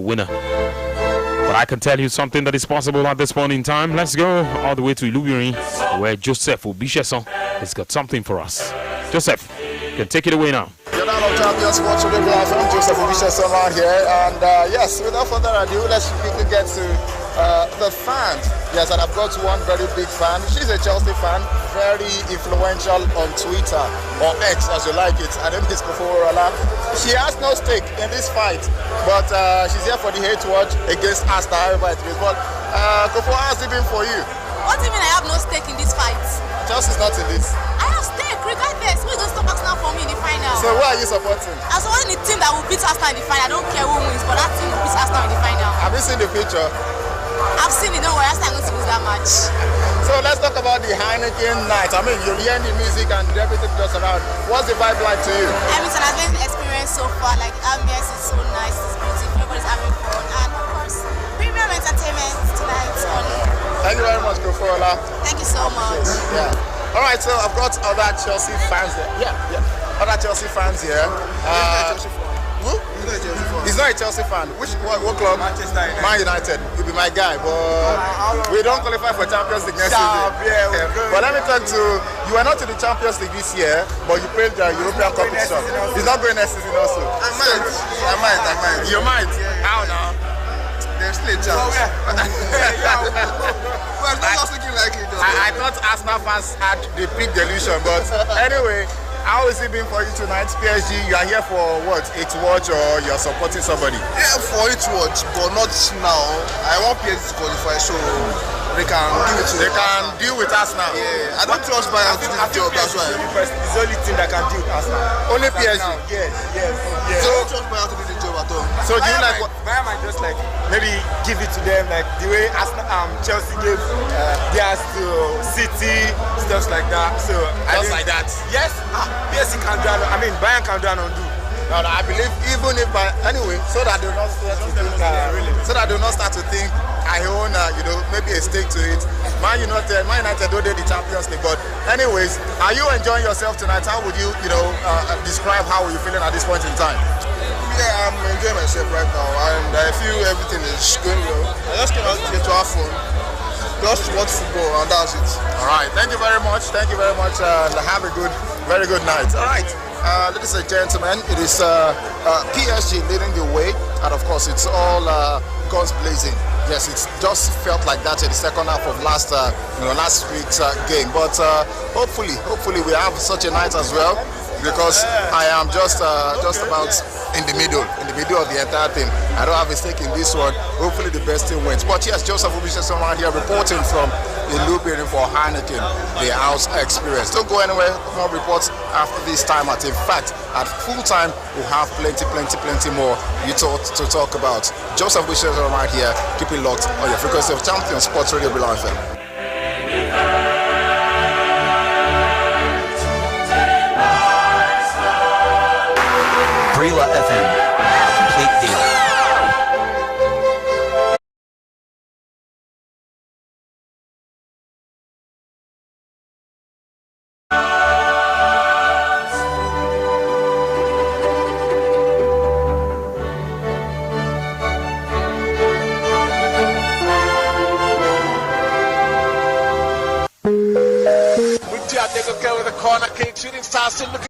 winner. But I can tell you something that is possible at this point in time. Let's go all the way to Ilubiri, where Joseph Obisheson has got something for us. Joseph, you can take it away now. You're now on Champions Watch Today Live. I'm Joseph Obisheson right here. And yes, without further ado, let's quickly get to the fans. Yes, and I've got one very big fan. She's a Chelsea fan, very influential on Twitter, or X as you like it. Her name is Koforola. She has no stake in this fight, but she's here for the hate watch against Arsenal, however it is. But Kofo, how's it been for you? What do you mean I have no stake in this fight? Chelsea's not in this. I have stake, regardless. Who is going to stop Arsenal for me in the final? So who are you supporting? I'm supporting the team that will beat Arsenal in the final. I don't care who wins, but that team will beat Arsenal in the final. Have you seen the picture? I've seen it, don't worry, Arsenal are going to lose that match. So let's talk about the Heineken night. I mean, you'll hear the music and everything just around. What's the vibe like to you? Everything has been experienced so far. Like, the ambience is so nice, it's beautiful, everybody's having fun. And of course, premium entertainment tonight on. Thank you very much, Koforola. Thank you so much. Yeah. All right, so I've got other Chelsea fans here. Yeah. Other Chelsea fans here. Who? He's not a Chelsea fan. What club? Manchester United. Man United. You'll be my guy, but we don't qualify for Champions League next season. But let me talk to you. Are not to the Champions League this year, but you played the European competition. He's not going next season also. I might. You might. How now? There's still a chance. Well, it's not just looking like it. I thought Arsenal fans had the big delusion, but anyway. How has it been for you tonight, PSG? You are here for what? It watch or you're supporting somebody? Yeah, for it watch, but not now. I want PSG to qualify, so they can give it to They can deal with us now. Yeah, I don't trust Bayern to do the job, that's why. It's the only team that can deal with Arsenal. Only PSG? Yes. So I don't trust Bayern to do the job at all. So do you like what? Bayern might just like maybe give it to them like the way Arsenal, Chelsea gave theirs to City, stuff like that. So Just like that? Yes. PSG can do. Bayern can do and undo. No, I believe even if anyway, so that they not start to think, I own, maybe a stake to it. Man United don't do the Champions League, but anyways, are you enjoying yourself tonight? How would you, describe how you're feeling at this point in time? Yeah, I'm enjoying myself right now, and I feel everything is going well. I just came out here to have fun, just watch football, and that's it. All right, thank you very much, and have a very good night. All right. Ladies and gentlemen, it is PSG leading the way, and of course it's all guns blazing. Yes, it's just felt like that in the second half of last week's game. But hopefully we have such a night as well, because I am just about in the middle of the entire thing. I don't have a stake in this one. Hopefully the best team wins. But yes, Joseph Obisheson around here reporting from Ilubiri for Heineken, the house experience. Don't go anywhere. More reports after this time. In fact, at full time, we'll have plenty more to talk about. Joseph Obisheson around here. Keep it locked on your frequency of Champions Sports Radio Below FM. Brila FM, complete deal. With a corner kick, shooting star still looking.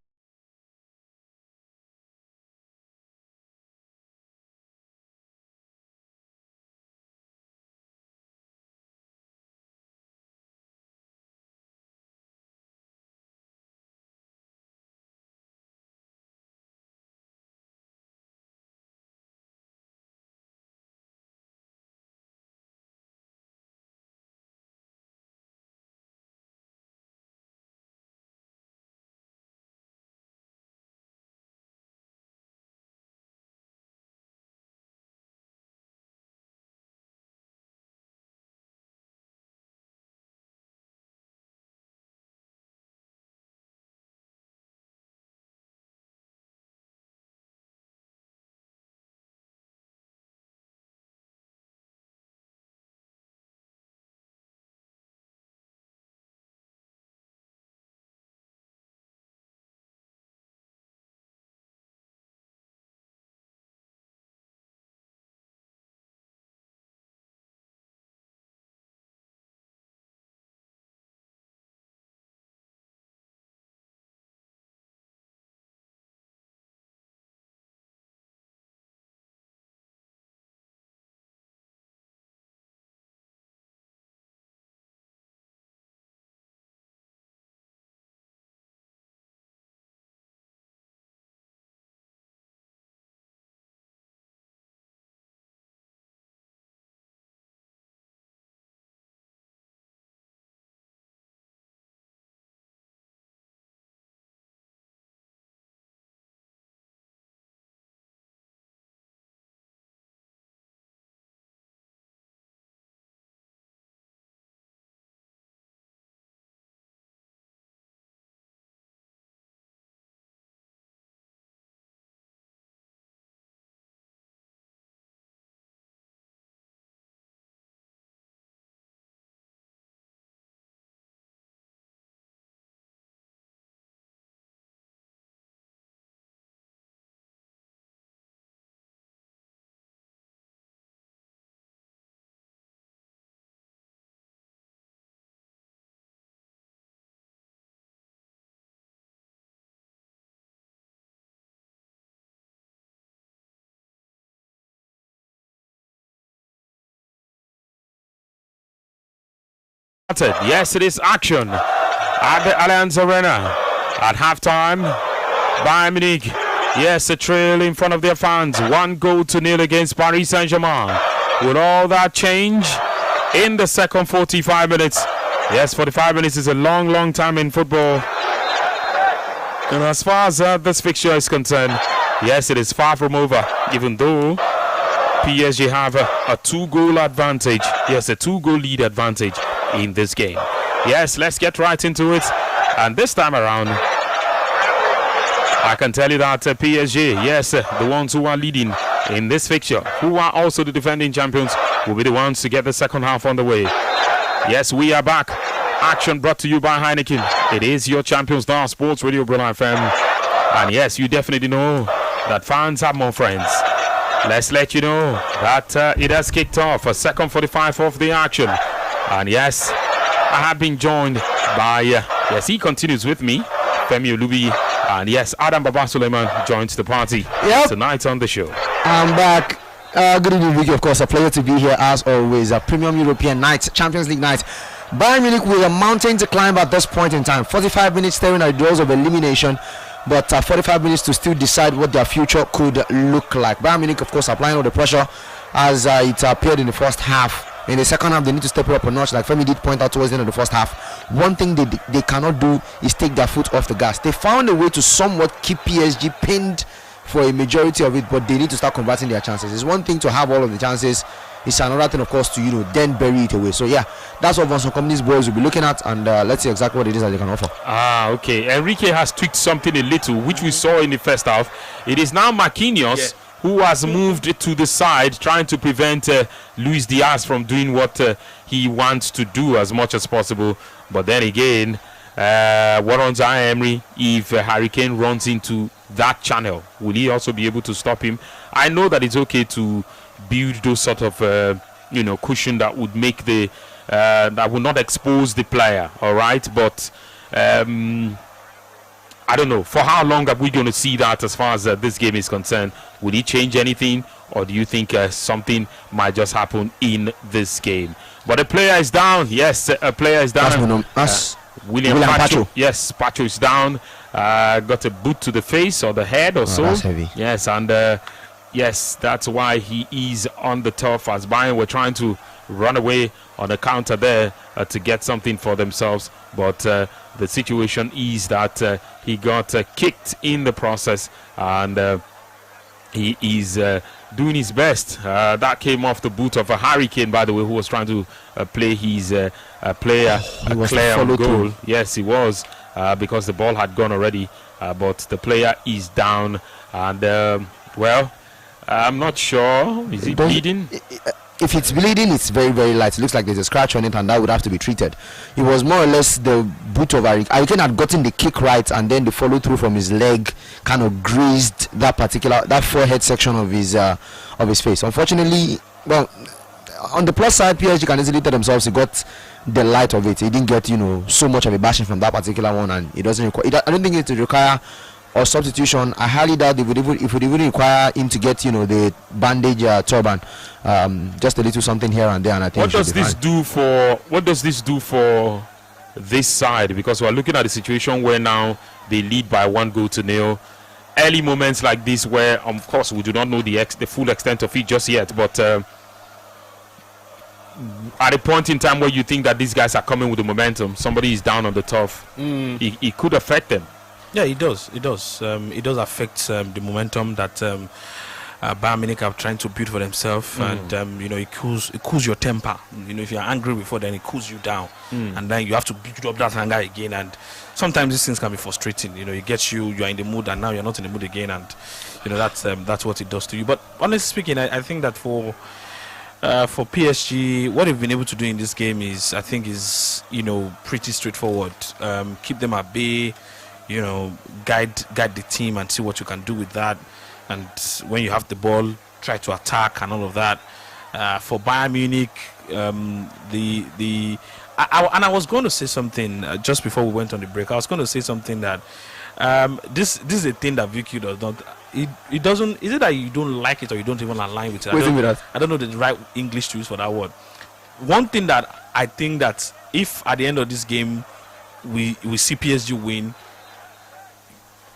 Yes, it is action at the Allianz Arena at halftime. Bayern Munich, yes, a trail in front of their fans. 1-0 against Paris Saint-Germain. Will all that change in the second 45 minutes? Yes, 45 minutes is a long time in football. And as far as this fixture is concerned, yes, it is far from over, even though PSG have a 2-goal advantage. Yes, a 2-goal lead advantage in this game. Yes, let's get right into it. And this time around, I can tell you that PSG, yes, the ones who are leading in this fixture, who are also the defending champions, will be the ones to get the second half on the way. Yes, we are back. Action brought to you by Heineken. It is your Champions Now Sports Radio Brunei FM. And yes, you definitely know that fans have more friends. Let's let you know that it has kicked off a second 45 of the action. And yes, I have been joined by, yes, he continues with me, Femi Olubi. And yes, Adam Baba Suleiman joins the party tonight on the show. I'm back. Good evening, Vicky. Of course, a pleasure to be here as always. A premium European night, Champions League night. Bayern Munich with a mountain to climb at this point in time. 45 minutes staring at the doors of elimination, but 45 minutes to still decide what their future could look like. Bayern Munich, of course, applying all the pressure as it appeared in the first half. In the second half, they need to step it up a notch, like Femi did point out towards the end of the first half. One thing they cannot do is take their foot off the gas. They found a way to somewhat keep PSG pinned for a majority of it, but they need to start converting their chances. It's one thing to have all of the chances. It's another thing, of course, to then bury it away. So yeah, that's what Vincent Kompany's boys will be looking at, and let's see exactly what it is that they can offer. Okay. Enrique has tweaked something a little, which we saw in the first half. It is now Marquinhos who has moved to the side, trying to prevent Luis Diaz from doing what he wants to do as much as possible. But then again, what on Emery, if Harry Kane runs into that channel, will he also be able to stop him? I know that it's okay to build those sort of cushion that would make the that would not expose the player, all right, but I don't know for how long are we going to see that as far as this game is concerned. Would he change anything, or do you think something might just happen in this game? But a player is down. Yes, a player is down. William Pacho. Yes, Pacho is down. Got a boot to the face or the head or so. That's heavy. Yes, and yes, that's why he is on the turf, as Bayern were trying to run away on the counter there to get something for themselves. But the situation is that he got kicked in the process, and he is doing his best. That came off the boot of a Harry Kane, by the way, who was trying to play his player clear on goal. Yes, he was, because the ball had gone already. But the player is down, and well, I'm not sure. Is he bleeding? If it's bleeding, it's very, very light. It looks like there's a scratch on it, and that would have to be treated. It was more or less the boot of Harry Kane had gotten the kick right, and then the follow through from his leg kind of grazed that forehead section of his face. Unfortunately, well, on the plus side, PSG can easily tell themselves he got the light of it. He didn't get so much of a bashing from that particular one, and it doesn't require. I don't think it would require or substitution. I highly doubt if it would even require him to get the bandage turban, just a little something here and there. And I think what does this do for this side? Because we're looking at a situation where now they lead by 1-0. Early moments like this, where of course we do not know the full extent of it just yet, but at a point in time where you think that these guys are coming with the momentum, somebody is down on the turf, it could affect them. Yeah, it does. It does. It does affect the momentum that Bayern Munich are trying to build for themselves, and it cools your temper. If you're angry before, then it cools you down, and then you have to build up that anger again. And sometimes these things can be frustrating. It gets you are in the mood, and now you're not in the mood again, and that's what it does to you. But honestly speaking, I think that for PSG, what they've been able to do in this game is pretty straightforward. Keep them at bay. Guide the team and see what you can do with that. And when you have the ball, try to attack and all of that. For Bayern Munich, I was going to say something just before we went on the break. I was going to say something that this is a thing that VQ does not. It doesn't. Is it that you don't like it or you don't even align with it? I don't know the right English to use for that word. One thing that I think that if at the end of this game we see PSG win,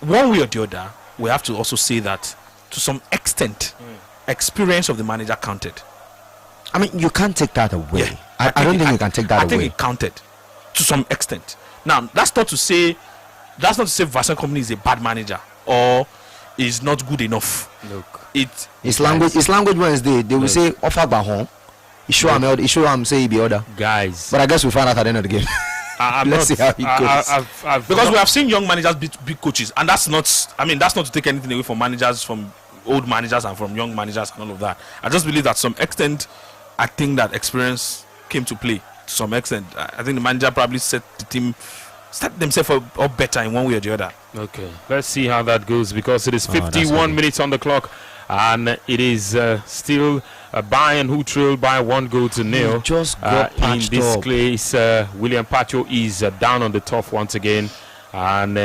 one way or the other, we have to also say that to some extent, experience of the manager counted. I mean, you can't take that away. Yeah, I don't think you can take that away. I think it counted to some extent. Now, that's not to say Vincent Kompany is a bad manager or is not good enough. Look, it's language Wednesday. They will say offer by home. You show him say he be order. Guys. But I guess we'll find out at the end of the game. Let's see how it goes. Because we have seen young managers be coaches, and that's not to take anything away from managers, from old managers and from young managers and all of that. I just believe that to some extent, I think that experience came to play to some extent. I think the manager probably set themselves up better in one way or the other. Okay, let's see how that goes, because it is 51 minutes on the clock, and it is still Bayern who trailed by 1-0. Just got patched in this up. case, William Pacho is down on the turf once again, and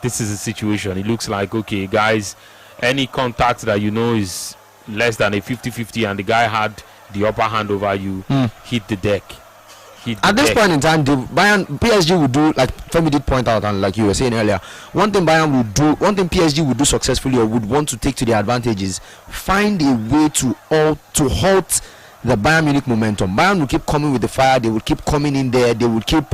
this is the situation. It looks like, okay, guys, any contact that you know is less than a 50-50 and the guy had the upper hand over you, hit the deck. At this point in time, PSG would do, like Femi did point out, and like you were saying earlier, one thing PSG would do successfully or would want to take to their advantage is find a way to halt the Bayern Munich momentum. Bayern will keep coming with the fire. They will keep coming in there. They will keep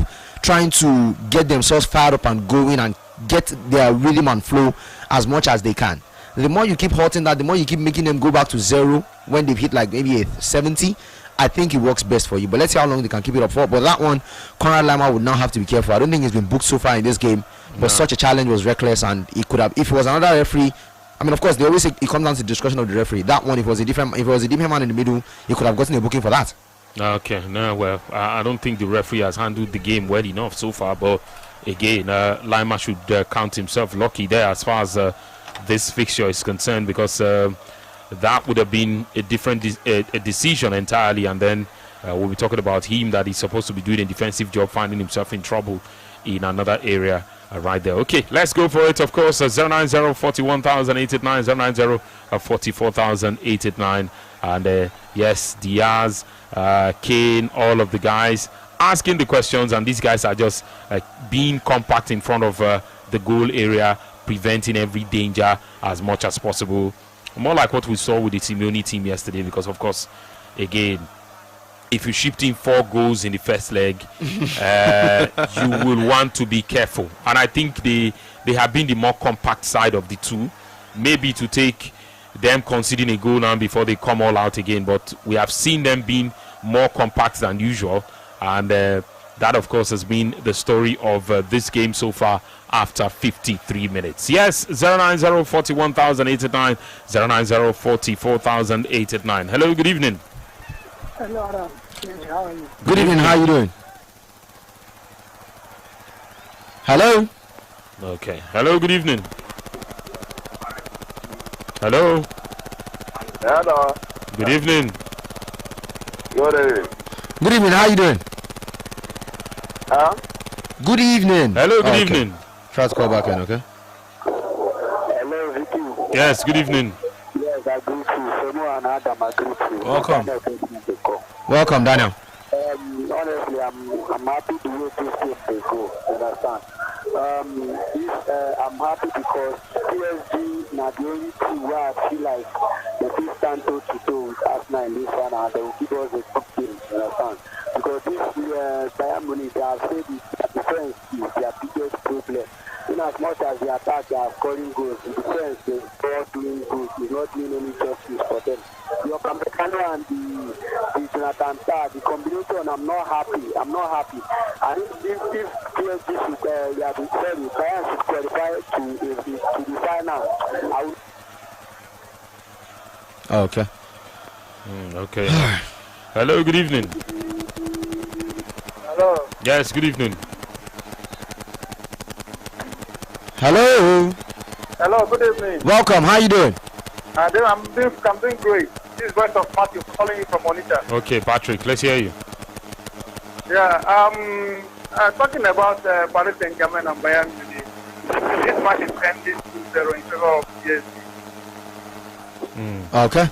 trying to get themselves fired up and going and get their rhythm and flow as much as they can. The more you keep halting that, the more you keep making them go back to zero when they've hit like maybe a 70. I think it works best for you, but let's see how long they can keep it up for. But that one, Konrad Laimer would now have to be careful. I don't think he's been booked so far in this game, but such a challenge was reckless, and he could have, if it was another referee. I mean, of course, they always say it comes down to the discretion of the referee. That one, if it was a different man in the middle, he could have gotten a booking for that. Okay, no, well, I don't think the referee has handled the game well enough so far, but again, Laimer should count himself lucky there as far as this fixture is concerned, because that would have been a different decision entirely, and then we'll be talking about him, that he's supposed to be doing a defensive job, finding himself in trouble in another area right there. Okay, let's go for it. Of course, 090 41,889, 090 44,889, and yes, Diaz, Kane, all of the guys asking the questions, and these guys are just being compact in front of the goal area, preventing every danger as much as possible. More like what we saw with the Simeone team yesterday, because of course, again, if you shipped in 4 goals in the first leg, you will want to be careful. And I think they have been the more compact side of the two, maybe to take them conceding a goal now before they come all out again. But we have seen them being more compact than usual, and that of course has been the story of this game so far after 53 minutes. Yes, 090 41,889, 090 44,889. Hello, good evening. Hello, Adam. How are you? Good evening, how are you doing? Hello? Okay. Hello, good evening. Hello. Hello. Good evening. Good evening. Good evening, how are you doing? Huh? Good evening. Hello, good evening. Try to call back in, okay? Hello, Vicky. Yes, good evening. Yes, I greet you. Somo and Adam, I greet you. Welcome. Welcome, Daniel. Honestly, I'm happy the way this game they go. Understand? I'm happy because PSG not the only team where I feel like they will stand toe to toe with Arsenal in this one, and they will give us a good game. Understand? Because this Bayern Munich, they have said the defense is their biggest problem. In as much as the attack, they are scoring goals. The defense, they are not doing good. It's not doing any justice for them. The Upamecano and the Jonathan Tah, the combination, I'm not happy. And if PSG should, Bayern should qualify to the final, I would. Oh, okay. Okay. Hello, good evening. Hello. Yes, good evening. Hello. Hello, good evening. Welcome, how are you doing? I'm doing great. This is voice of Matthew calling you from Monitor. Okay, Patrick, let's hear you. Yeah, talking about Paris Saint-Germain and Bayern Munich. This match is ending 2-0 in favor of PSG. Okay.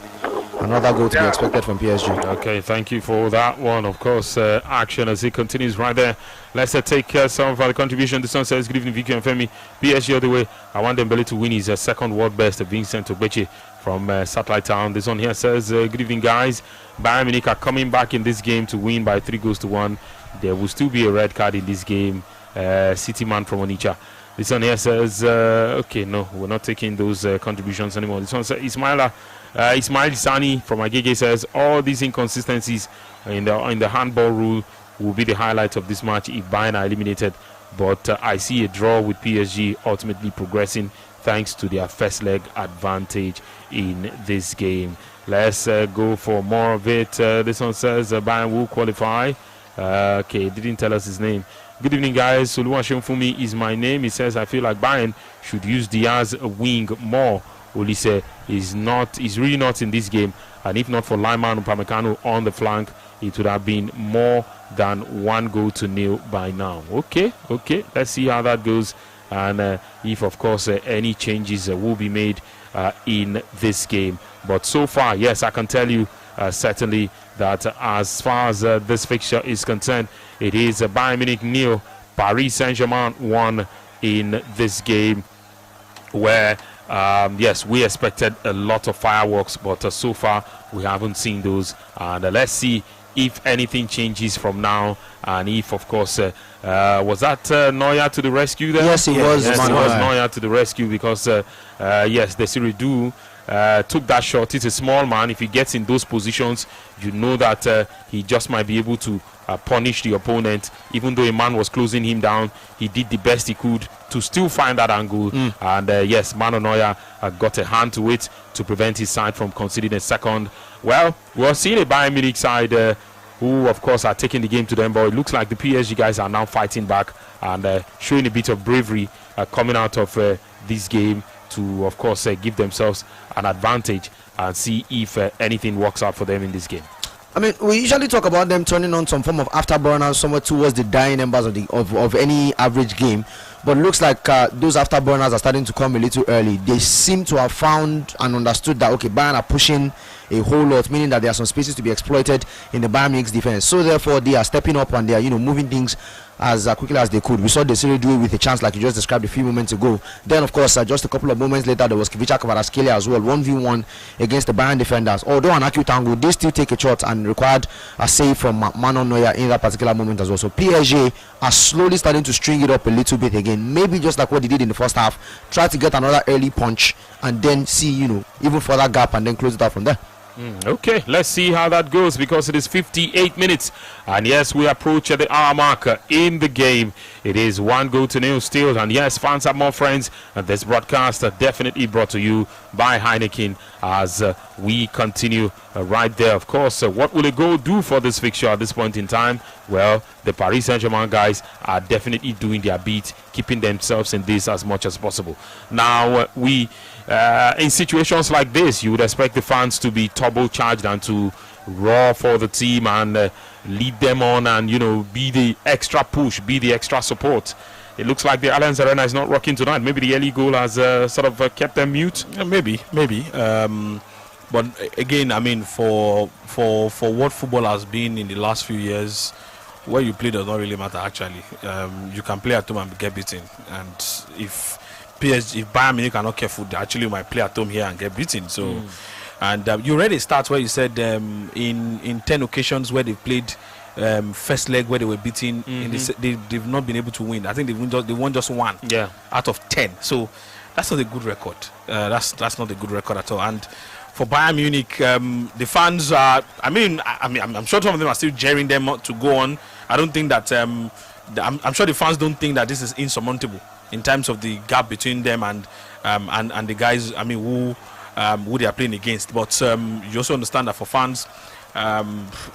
another goal to be expected from PSG. Okay, thank you for that one. Of course, action as it continues right there. Let's take some of our contribution. This one says, good evening, Vicky and Femi. PSG all the way. I want Dembele to win his second world best. Vincent Ogbeche from Satellite Town. This one here says, good evening, guys. Bayern Munich are coming back in this game to win by 3-1. There will still be a red card in this game. City man from Onitsha. This one here says, okay, no, we're not taking those contributions anymore. This one says, Ismail Sani from Agege says, all these inconsistencies in the handball rule will be the highlight of this match if Bayern are eliminated. But I see a draw with PSG ultimately progressing thanks to their first leg advantage in this game. Let's go for more of it. This one says Bayern will qualify. Okay, didn't tell us his name. Good evening, guys. Oluwaseun Fumi is my name. He says, I feel like Bayern should use Diaz wing more. Olise is really not in this game, and if not for Lyman Upamecano on the flank, it would have been more than 1-0 by now. Okay, let's see how that goes, and if of course any changes will be made in this game. But so far, yes, I can tell you certainly that as far as this fixture is concerned, it is Bayern Munich 0, Paris Saint-Germain 1 in this game, where yes, we expected a lot of fireworks, but so far we haven't seen those. And let's see if anything changes from now, and if of course was that Neuer to the rescue there? Yes, it was. Yes, it was Neuer to the rescue, because yes, the Siridu took that shot. He's a small man. If he gets in those positions, you know that he just might be able to punish the opponent. Even though a man was closing him down, he did the best he could to still find that angle. And yes, Manuel Neuer got a hand to it to prevent his side from conceding a second. Well, we're seeing a Bayern Munich side who, of course, are taking the game to them, but it looks like the PSG guys are now fighting back and showing a bit of bravery coming out of this game to, of course, give themselves an advantage and see if anything works out for them in this game. I mean, we usually talk about them turning on some form of afterburner somewhere towards the dying embers of any average game, but it looks like those afterburners are starting to come a little early. They seem to have found and understood that, okay, Bayern are pushing a whole lot, meaning that there are some spaces to be exploited in the Bayern Munich's defense. So therefore, they are stepping up and they are, moving things as quickly as they could. We saw the Serie do it with a chance like you just described a few moments ago. Then, of course, just a couple of moments later, there was Kvicha Kvaratskhelia as well, 1v1 against the Bayern defenders. Although an acute angle, they still take a shot and required a save from Manuel Neuer in that particular moment as well. So PSG are slowly starting to string it up a little bit again. Maybe just like what they did in the first half, try to get another early punch and then see, even further gap and then close it out from there. Okay, let's see how that goes, because it is 58 minutes and yes, we approach the hour marker in the game. It is 1-0 still, and yes, fans have more friends, and this broadcast definitely brought to you by Heineken as we continue right there. Of course, what will a goal do for this fixture at this point in time? Well, the Paris Saint-Germain guys are definitely doing their bit, keeping themselves in this as much as possible. Now, in situations like this, you would expect the fans to be turbocharged and to roar for the team and lead them on and, be the extra push, be the extra support. It looks like the Allianz Arena is not rocking tonight. Maybe the early goal has sort of kept them mute. Maybe. But again, I mean, for what football has been in the last few years, where you play does not really matter, actually. You can play at home and get beaten. And if Bayern Munich are not careful, they actually might play at home here and get beaten. So, and you read a stat where you said in 10 occasions where they played first leg where they were beaten, they've not been able to win. I think they won just one out of 10. So that's not a good record. That's not a good record at all. And for Bayern Munich, the fans are. I'm sure some of them are still jeering them to go on. I don't think that. I'm sure the fans don't think that this is insurmountable in terms of the gap between them and the guys. Who they are playing against. But you also understand that for fans,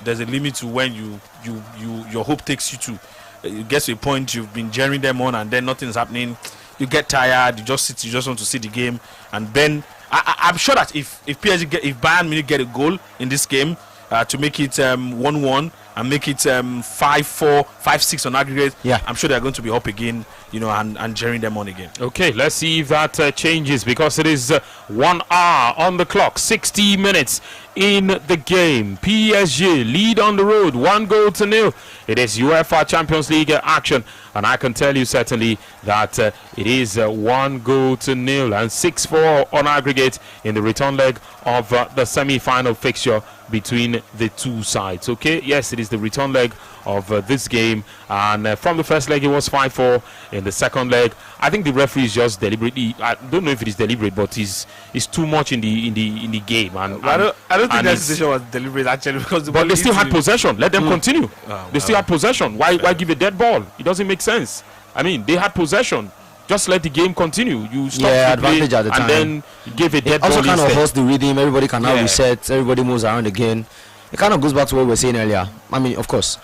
there's a limit to when your hope takes you to. You get to a point you've been jeering them on, and then nothing's happening. You get tired. You just want to see the game, and then I'm sure that if Bayern Munich get a goal in this game to make it 1-1, and make it 5-4, 5-6 on aggregate, yeah, I'm sure they're going to be up again, and cheering them on again. Okay, let's see if that changes, because it is 1 hour on the clock, 60 minutes in the game. PSG lead on the road, 1-0. It is UEFA Champions League action, and I can tell you certainly that it is 1-0 and 6-4 on aggregate in the return leg of the semi-final fixture between the two sides. Okay, yes, it is the return leg of this game, and from the first leg it was 5-4. In the second leg, I think the referee is just deliberately, I don't know if it is deliberate, but it's too much in the game, and I don't think that decision was deliberate actually, because but they still had possession. Let them continue. They still had possession. Why give a dead ball? It doesn't make sense. I mean, they had possession. Just let the game continue. You stop the advantage play at the time, and then give a dead ball. Also, kind instead. of hurts the rhythm. Everybody can now reset. Everybody moves around again. It kind of goes back to what we were saying earlier. I mean, of course,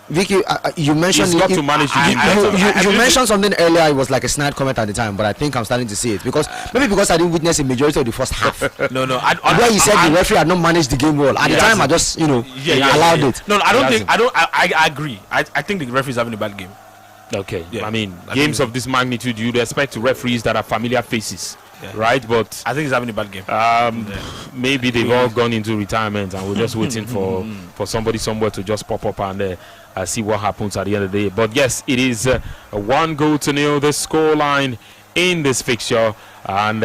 Vicky, you mentioned got to manage the game. You mentioned something earlier. It was like a snide comment at the time, but I think I'm starting to see it because I didn't witness a majority of the first half. No. Where he said the referee had not managed the game well. At the time, I just allowed it. No, I don't think. I agree. I think the referee is having a bad game. Okay, I mean, games of this magnitude, you'd expect referees that are familiar faces, right? But I think he's having a bad game. Maybe they've all gone into retirement, and we're just waiting for somebody somewhere to just pop up and see what happens at the end of the day. But yes, it is 1-0, the score line in this fixture, and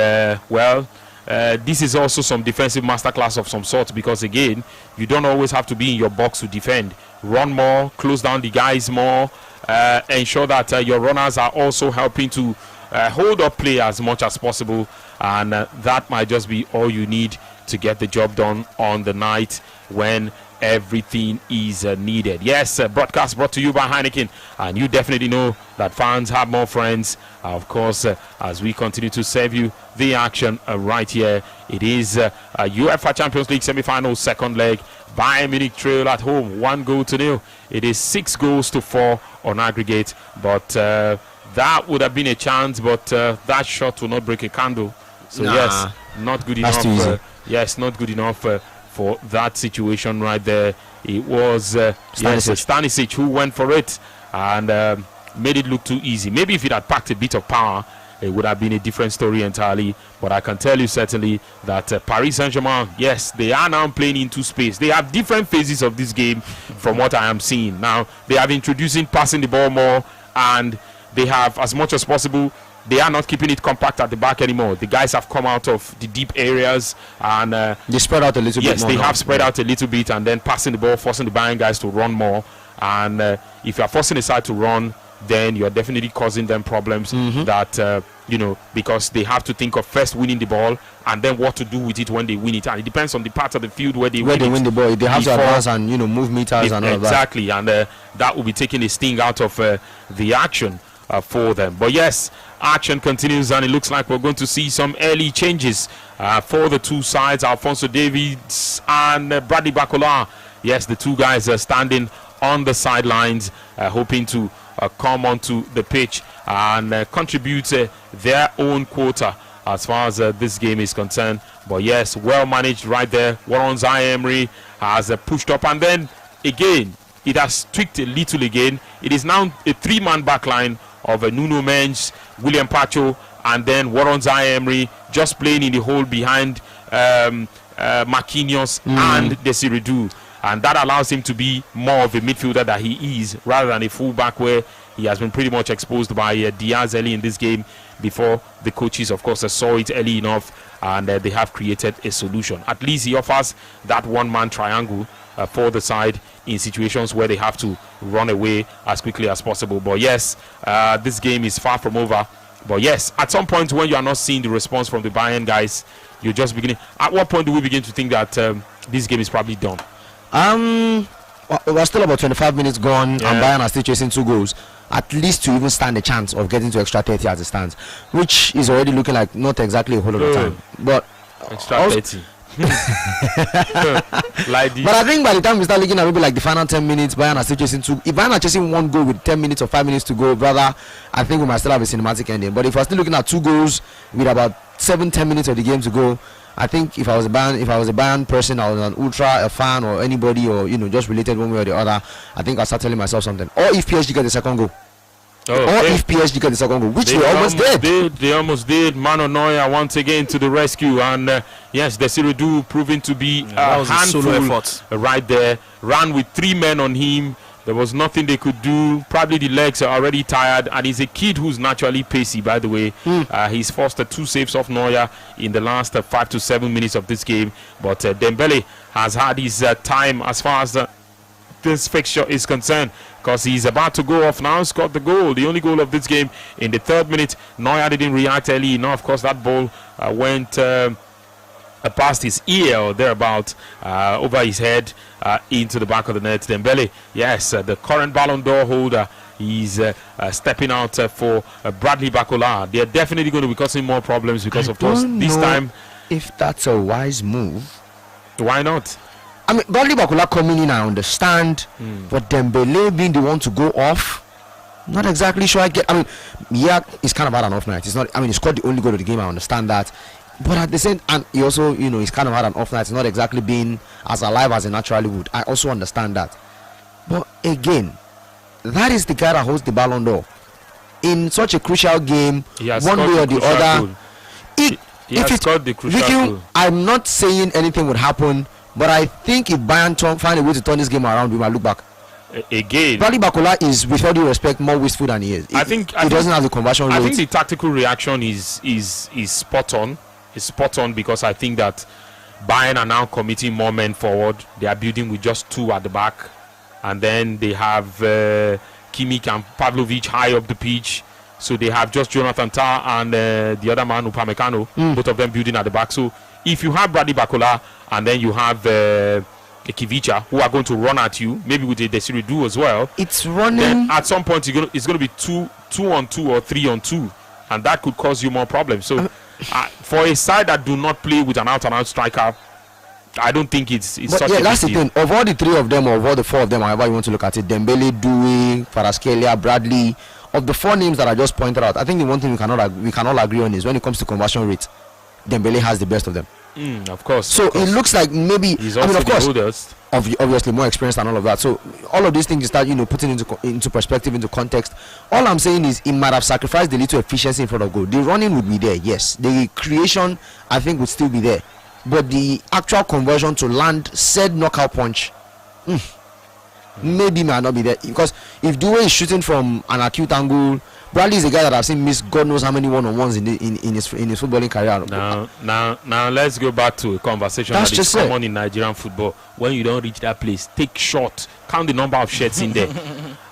this is also some defensive masterclass of some sort, because again, you don't always have to be in your box to defend. Run more, close down the guys more. Ensure that your runners are also helping to hold up play as much as possible, and that might just be all you need to get the job done on the night when everything is needed. Yes, broadcast brought to you by Heineken, and you definitely know that fans have more friends. Of course, as we continue to serve you the action right here, it is UEFA Champions League semi-final second leg. Bayern Munich trail at home 1-0. It is 6-4 on aggregate, but that would have been a chance, but that shot will not break a candle. So yes, not good enough. Yes, not good enough for that situation right there. It was Stanisic who went for it and made it look too easy. Maybe if it had packed a bit of power, it would have been a different story entirely. But I can tell you certainly that Paris Saint-Germain, yes, they are now playing into space. They have different phases of this game from what I am seeing. Now, they have introducing passing the ball more, and they have, as much as possible, they are not keeping it compact at the back anymore. The guys have come out of the deep areas, and they spread out a little bit more. Yes, they have spread out a little bit, and then passing the ball, forcing the Bayern guys to run more. And if you are forcing a side to run, then you're definitely causing them problems that because they have to think of first winning the ball and then what to do with it when they win it, and it depends on the part of the field where they win the ball. They have to advance and move meters and all that. Exactly, and that will be taking a sting out of the action for them. But yes, action continues, and it looks like we're going to see some early changes for the two sides. Alphonso Davies and Bradley Bacola. Yes, the two guys are standing on the sidelines, hoping to come onto the pitch and contribute their own quota as far as this game is concerned. But yes, well managed right there. Warren Zaire-Emery has pushed up, and then again it has tweaked a little again. It is now a three-man back line of Nuno Mendes, William Pacho, and then Warren Zaire-Emery just playing in the hole behind Marquinhos and Desiree Dou. And that allows him to be more of a midfielder that he is, rather than a fullback where he has been pretty much exposed by Diaz early in this game, before the coaches, of course, saw it early enough, and they have created a solution. At least he offers that one-man triangle for the side in situations where they have to run away as quickly as possible. But yes, this game is far from over. But yes, at some point when you are not seeing the response from the Bayern guys, you're just beginning. At what point do we begin to think that this game is probably done? We're still about 25 minutes gone, and Bayern are still chasing 2 goals, at least to even stand a chance of getting to extra 30 as it stands, which is already looking like not exactly a whole lot of time. But extra 30. But I think by the time we start looking at maybe like the final 10 minutes, Bayern are still chasing 2. If Bayern are chasing 1 goal with 10 minutes or 5 minutes to go, brother, I think we might still have a cinematic ending. But if we're still looking at 2 goals with about 7-10 minutes of the game to go, I think if I was a Bayern person, I was an ultra, a fan, or anybody, or just related one way or the other, I think I'll start telling myself something. Or if PSG get the second goal. If PSG get the second goal, which they almost did. They almost did. Mano Neuer once again to the rescue, and yes, Desiree Du proving to be a handful right there. Ran with 3 men on him. There was nothing they could do. Probably the legs are already tired, and he's a kid who's naturally pacey, by the way. He's forced 2 saves off Neuer in the last 5 to 7 minutes of this game. But Dembele has had his time as far as this fixture is concerned, because he's about to go off now. Scored the goal, the only goal of this game in the 3rd minute. Neuer didn't react early enough. Of course, that ball went past his ear or thereabout, over his head, into the back of the net. Dembele, yes, the current Ballon d'Or holder, he's stepping out for Bradley Bacola. They're definitely going to be causing more problems because, of course, this time. If that's a wise move, why not? I mean, Bradley Bacola coming in, I understand, but Dembele being the one to go off, not exactly sure. He's kind of had an off night. It's not. I mean, he scored the only goal of the game. I understand that. But at the same time, and he also, he's kind of had an off night. It's not exactly being as alive as he naturally would. I also understand that. But again, that is the guy that holds the Ballon d'Or. In such a crucial game, one way or the other, he has scored the crucial goal. I'm not saying anything would happen, but I think if Bayern find a way to turn this game around, we might look back. Again, Bradley Bacola is, with all due respect, more wasteful than he is. I think he doesn't have the conversion rate. I think the tactical reaction is spot on. It's spot on, because I think that Bayern are now committing more men forward. They are building with just 2 at the back, and then they have Kimmich and Pavlovic high up the pitch. So they have just Jonathan Tah and the other man, Upamecano, both of them building at the back. So if you have Bradley Bacola and then you have Kivicha, who are going to run at you, maybe with a Desiree Du as well, it's running. Then at some point it's going to be 2 on 2 or 3 on 2, and that could cause you more problems. So for a side that do not play with an out-and-out striker, I don't think it's such a that's the big deal. thing. Of all the 3 of them, or of all the 4 of them, however you want to look at it, Dembele, Dewey, Kvaratskhelia, Bradley, of the 4 names that I just pointed out, I think the one thing we can all agree on is when it comes to conversion rate, Dembele has the best of them. Of course. So it looks like maybe he's also of course, the oldest. Obviously more experienced and all of that. So all of these things you start putting into perspective, into context. All I'm saying is he might have sacrificed a little efficiency in front of goal. The running would be there, yes. The creation, I think, would still be there, but the actual conversion to land said knockout punch, maybe might not be there, because if Dewey is shooting from an acute angle, Bradley is a guy that I've seen miss God knows how many one-on-ones in his footballing career. Now let's go back to a conversation that is common in Nigerian football. When you don't reach that place, take shot, count the number of shots in there,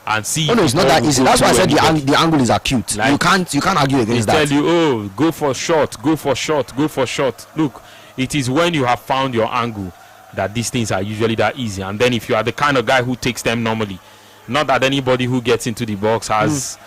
and see. Oh no, it's not that easy. That's why I said the angle is acute. Like, you can't argue against that. Tell you, go for shot, go for shot, go for shot. Look, it is when you have found your angle that these things are usually that easy. And then if you are the kind of guy who takes them normally, not that anybody who gets into the box has.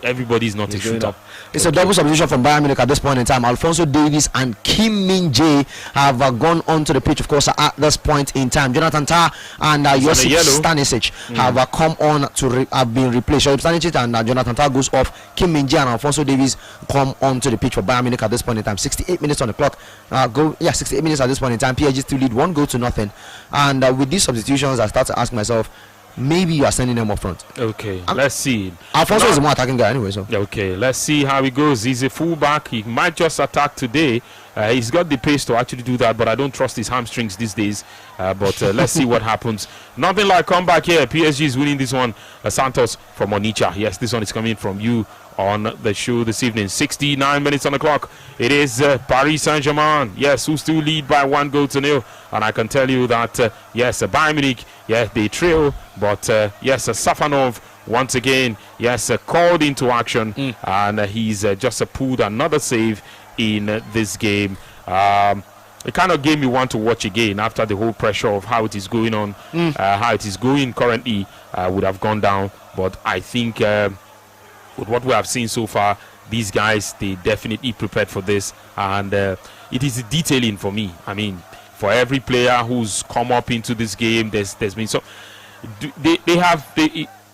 Everybody is not a shooter. It's a double substitution from Bayern Munich at this point in time. Alphonso Davies and Kim Min-jae have gone onto the pitch, of course, at this point in time. Jonathan Tah and Josip Stanisic have come on to have been replaced. Josip Stanisic and Jonathan Tah goes off. Kim Min-jae and Alphonso Davies come onto the pitch for Bayern Munich at this point in time. 68 minutes on the clock. 68 minutes at this point in time. PSG still lead 1-0. And with these substitutions, I start to ask myself, maybe you are sending them up front. Okay, let's see. Alfonso is a more attacking guy anyway, so. Okay, let's see how it goes. He's a fullback. He might just attack today. He's got the pace to actually do that, but I don't trust his hamstrings these days. But let's see what happens. Nothing like comeback here. PSG is winning this one. Santos from Onitsha. Yes, this one is coming from you on the show this evening. 69 minutes on the clock. It is Paris Saint-Germain, yes, who still lead by 1-0. And I can tell you that, yes, Bayern Munich, yes, they trail. But, yes, Safanov, once again, yes, called into action. And he's just pulled another save in this game. The kind of game you want to watch again after the whole pressure of how it is going on, how it is going currently would have gone down. But I think with what we have seen so far, these guys, they definitely prepared for this. And it is detailing for me. I mean, for every player who's come up into this game, there's been so...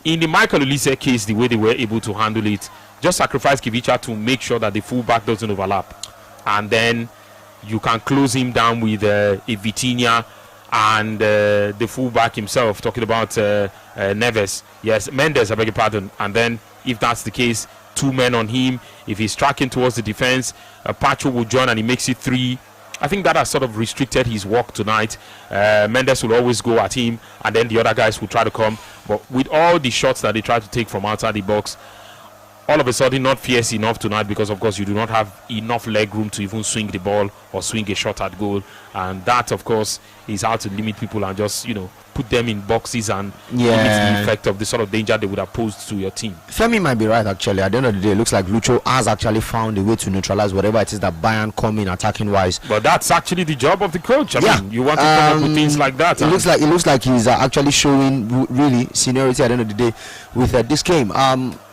in the Michael Olise case, the way they were able to handle it, just sacrifice Kivicha to make sure that the fullback doesn't overlap. And then you can close him down with a Vitinha and the fullback himself, talking about Mendes, I beg your pardon. And then, if that's the case, 2 men on him. If he's tracking towards the defense, Pacho will join and he makes it 3. I think that has sort of restricted his work tonight. Mendes will always go at him, and then the other guys will try to come. But with all the shots that they try to take from outside the box, all of a sudden not fierce enough tonight, because of course you do not have enough leg room to even swing the ball or swing a shot at goal, and that of course is how to limit people and just put them in boxes and limit the effect of the sort of danger they would have posed to your team. Femi might be right actually. At the end of the day, it looks like Lucho has actually found a way to neutralize whatever it is that Bayern come in attacking wise. But that's actually the job of the coach. I mean, you want to come up with things like that. It looks like he's actually showing really seniority at the end of the day with this game.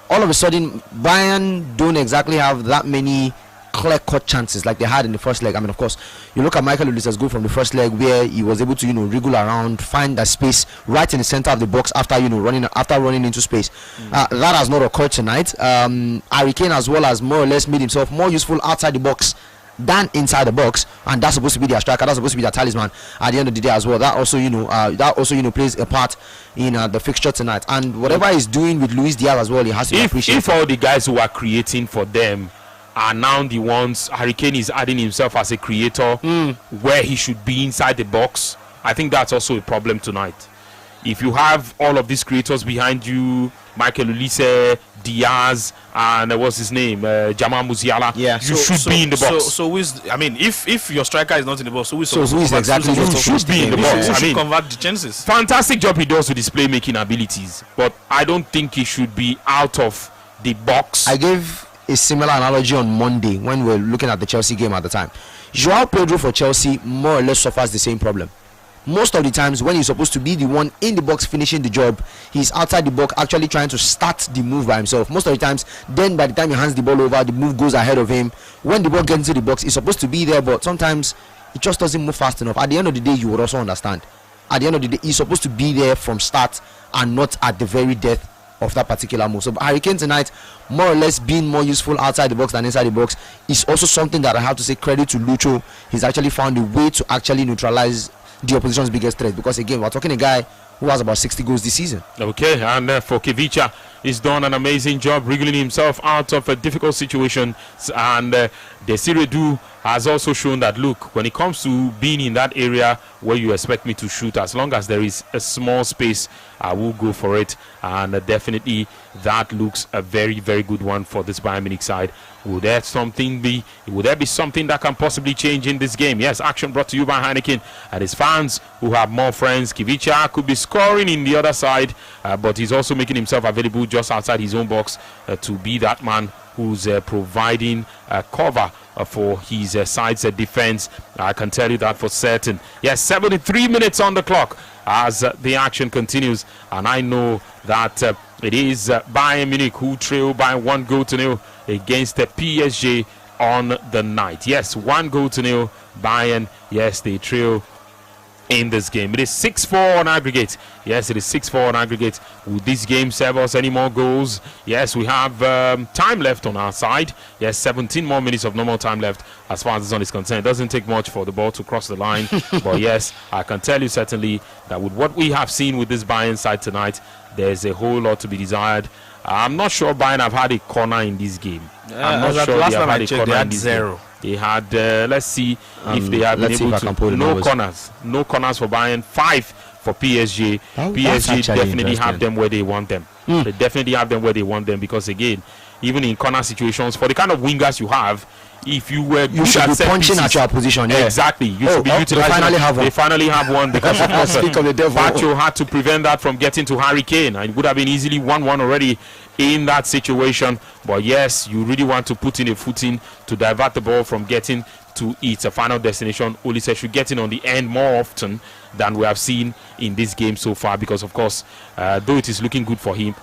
All of a sudden, Bayern don't exactly have that many clear-cut chances like they had in the first leg. I mean, of course, you look at Michael Olisa's goal from the first leg, where he was able to, wriggle around, find a space right in the center of the box after, running into space. That has not occurred tonight. HEINEKEN as well as more or less made himself more useful outside the box than inside the box, and that's supposed to be their striker. That's supposed to be their talisman at the end of the day as well. That also, plays a part in the fixture tonight. And whatever he's doing with Luis Diaz as well, he has to appreciate. If all the guys who are creating for them are now the ones, HEINEKEN is adding himself as a creator where he should be inside the box, I think that's also a problem tonight. If you have all of these creators behind you, Michael Olise, Diaz, and what's his name, Jamal Musiala, you should be in the box. If your striker is not in the box, who is exactly you should be in the box. Convert the chances. Fantastic job he does with his playmaking abilities, but I don't think he should be out of the box. I gave a similar analogy on Monday when we were looking at the Chelsea game at the time. Joao Pedro for Chelsea more or less suffers the same problem. Most of the times when he's supposed to be the one in the box finishing the job, he's outside the box actually trying to start the move by himself. Most of the times, then by the time he hands the ball over, the move goes ahead of him. When the ball gets into the box, he's supposed to be there, but sometimes it just doesn't move fast enough. At the end of the day, you would also understand. At the end of the day, he's supposed to be there from start and not at the very death of that particular move. So HEINEKEN tonight, more or less being more useful outside the box than inside the box, is also something that I have to say credit to Lucho. He's actually found a way to actually neutralize the opposition's biggest threat, because again, we're talking a guy who has about 60 goals this season. Okay, and for Kivicha, he's done an amazing job wriggling himself out of a difficult situation, and Desire Du has also shown that, look, when it comes to being in that area where you expect me to shoot, as long as there is a small space, I will go for it, and definitely that looks a very, very good one for this Bayern Munich side. Would there be something that can possibly change in this game? Yes, action brought to you by HEINEKEN and his fans who have more friends. Kivicha could be scoring in the other side, but he's also making himself available just outside his own box to be that man who's providing cover for his side's defense. I can tell you that for certain. Yes, 73 minutes on the clock as the action continues, and I know that it is Bayern Munich who trail by 1-0 against the PSG on the night. Yes, 1-0 Bayern. Yes, they trail in this game. It is 6-4 on aggregate. Yes, it is 6-4 on aggregate. Will this game serve us any more goals? Yes, we have time left on our side. Yes, 17 more minutes of normal time left as far as this one is concerned. It doesn't take much for the ball to cross the line. But yes, I can tell you certainly that with what we have seen with this Bayern side tonight, there's a whole lot to be desired. I'm not sure Bayern have had a corner in this game. I'm not sure they have had a corner in this game. They had, let's see if they have been able to. No corners for Bayern. 5 for PSG. PSG definitely have them where they want them. They definitely have them where they want them, because again, even in corner situations, for the kind of wingers you have, if you were you should be punching at your position. Yeah. Exactly. You should be utilizing. They finally have one because of course Pacho had to prevent that from getting to HEINEKEN, and it would have been easily 1-1 already in that situation. But yes, you really want to put in a footing to divert the ball from getting to its final destination. Olise should get in on the end more often than we have seen in this game so far, because of course, though it is looking good for him.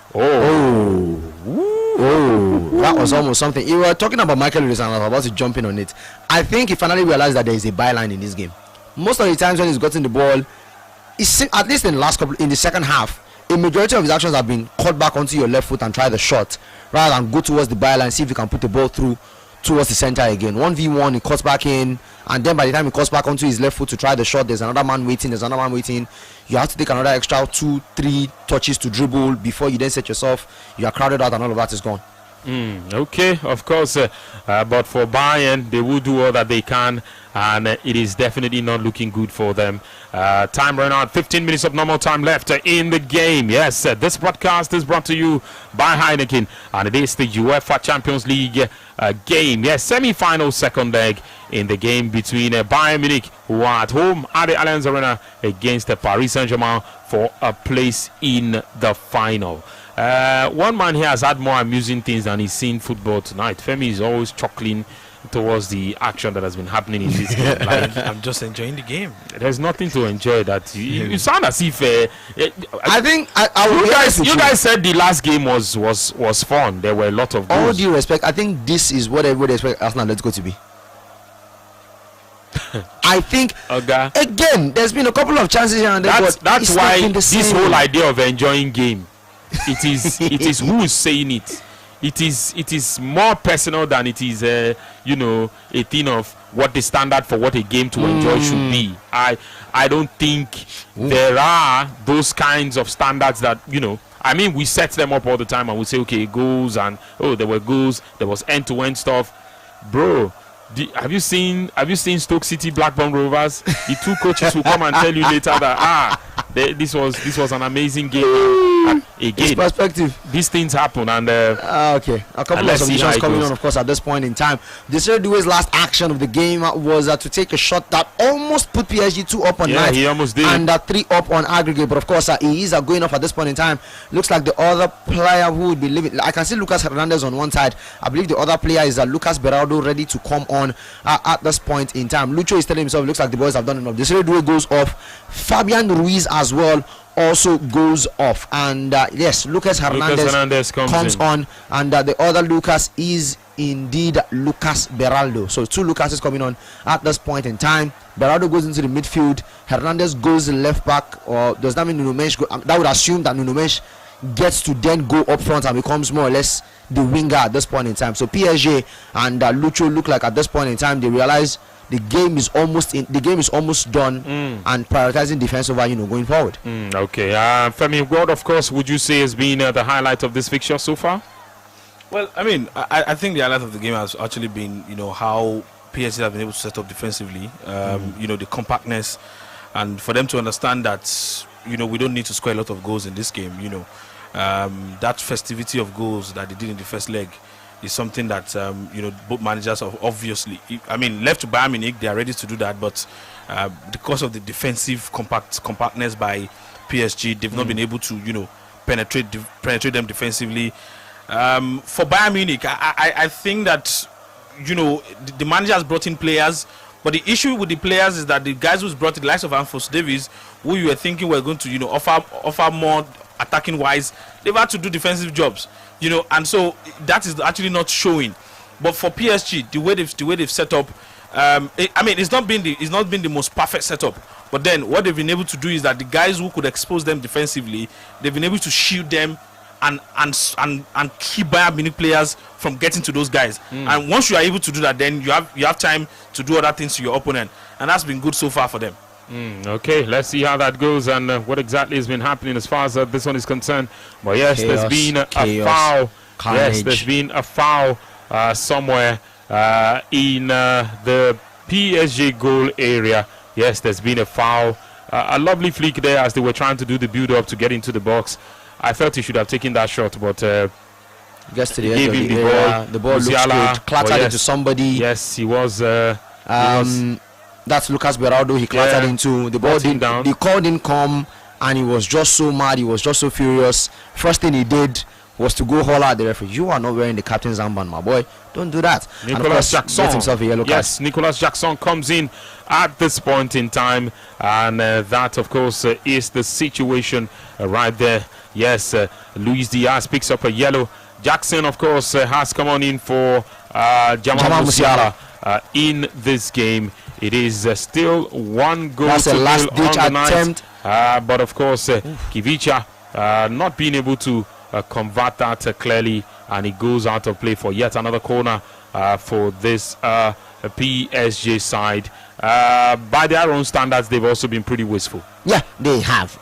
That was almost something. You were talking about Michael Olise, and I was about to jump in on it. I think he finally realized that there is a byline in this game. Most of the times when he's gotten the ball, at least in the second half, a majority of his actions have been cut back onto your left foot and try the shot, rather than go towards the byline, see if you can put the ball through towards the center again. 1v1, he cuts back in and then by the time he comes back onto his left foot to try the shot, there's another man waiting. You have to take another extra 2-3 touches to dribble before you then set yourself. You are crowded out, and all of that is gone. Okay, of course, but for Bayern, they will do all that they can, and it is definitely not looking good for them. Time run out, 15 minutes of normal time left in the game. Yes, this broadcast is brought to you by Heineken, and it is the UEFA Champions League game. Yes, semi-final second leg in the game between Bayern Munich, who are at home at the Allianz Arena, against Paris Saint-Germain for a place in the final. One man here has had more amusing things than he's seen football tonight. Femi is always chuckling towards the action that has been happening in this game. Like, I'm just enjoying the game. There's nothing to enjoy. That you sound as if I think you guys said the last game was fun. There were a lot of goals. All due respect, I think this is what everybody expects Arsenal Let's Go to be. I think again, there's been a couple of chances here and there. That's why this whole idea of enjoying game. It is who is saying it. It is more personal than it is a thing of what the standard for what a game to enjoy should be. I don't think there are those kinds of standards that I mean, we set them up all the time and we say, okay, goals, and there were goals, there was end-to-end stuff, bro. Have you seen Stoke City Blackburn Rovers? The two coaches will come and tell you later that this was an amazing game. Again, perspective. These things happen, and okay, a couple of submissions coming on, of course, at this point in time. Desiree Doué's last action of the game was to take a shot that almost put PSG 2 up on night, he almost did, and 3 up on aggregate. But of course, he is going off at this point in time. Looks like the other player who would be leaving. I can see Lucas Hernandez on one side. I believe the other player is Lucas Berardo, ready to come on at this point in time. Lucho is telling himself, looks like the boys have done enough. Desiree Doué goes off. Fabian Ruiz as well also goes off, and yes, Lucas Hernandez comes on, and the other Lucas is indeed Lucas Beraldo. So 2 Lucases coming on at this point in time. Beraldo goes into the midfield, Hernandez goes left back, or does that mean Nuno Mendes that would assume that Nuno Mendes gets to then go up front and becomes more or less the winger at this point in time. So PSG and Lucho look like at this point in time they realize the game is almost done, and prioritizing defense over going forward. Okay, Femi, what of course would you say has been the highlight of this fixture so far? Well, I mean, I think the highlight of the game has actually been how PSG have been able to set up defensively. The compactness, and for them to understand that we don't need to score a lot of goals in this game. That festivity of goals that they did in the first leg is something that both managers are obviously. I mean, left to Bayern Munich, they are ready to do that, but because of the defensive compactness by PSG, they've not been able to penetrate them defensively. For Bayern Munich, I think that the manager has brought in players, but the issue with the players is that the guys who's brought in, the likes of Anfos Davies, who you were thinking were going to offer more attacking wise, they've had to do defensive jobs. And so that is actually not showing. But for PSG, the way they've set up, it's not been the most perfect setup. But then what they've been able to do is that the guys who could expose them defensively, they've been able to shield them and keep Bayern Munich players from getting to those guys. And once you are able to do that, then you have time to do other things to your opponent, and that's been good so far for them. Okay, let's see how that goes and what exactly has been happening as far as this one is concerned. But yes, there's been a foul. Carnage. Yes, there's been a foul somewhere in the PSG goal area. Yes, there's been a foul. A lovely flick there as they were trying to do the build-up to get into the box. I felt he should have taken that shot, but gets to the edge of the area. The ball looks good. Clattered into somebody. Yes, he was. That's Lucas Berardo. He clattered into the ball. The call didn't come, and he was just so mad. He was just so furious. First thing he did was to go holler at the referee. You are not wearing the captain's armband, my boy. Don't do that. Nicolas Jackson gets himself a yellow card. Yes, Nicolas Jackson comes in at this point in time, and that, of course, is the situation right there. Yes, Luis Diaz picks up a yellow. Jackson, of course, has come on in for Jamal Musiala in this game. It is still 1 goal That's to a nil last-ditch on the attempt. night. But of course, Kivicha not being able to convert that clearly, and it goes out of play for yet another corner for this PSG side. By their own standards, they've also been pretty wasteful. Yeah, they have.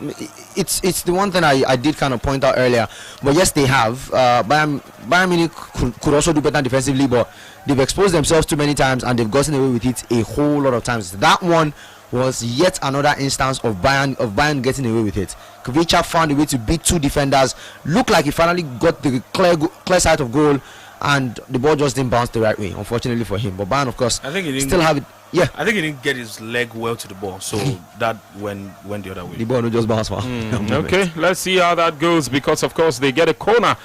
It's the one thing I did kind of point out earlier. But yes, they have. Bayern Munich could also do better defensively, but they've exposed themselves too many times and they've gotten away with it a whole lot of times. That one was yet another instance of Bayern getting away with it. Kvicha found a way to beat two defenders. Looked like he finally got the clear sight of goal, and the ball just didn't bounce the right way, unfortunately for him. But Bayern, of course, I think he didn't still have it. Yeah, I think he didn't get his leg well to the ball, so that went the other way. The ball just bounced. Okay, let's see how that goes, because of course they get a corner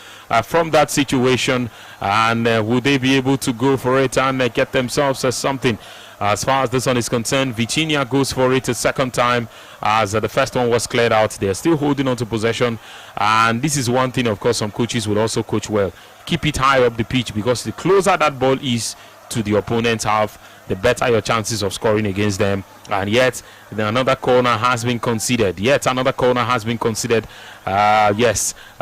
from that situation, and will they be able to go for it and get themselves something? As far as this one is concerned, Vitinha goes for it a second time, as the first one was cleared out. They're still holding on to possession, and this is one thing, of course, some coaches will also coach well. Keep it high up the pitch, because the closer that ball is to the opponent's half, the better your chances of scoring against them. And yet another corner has been conceded. By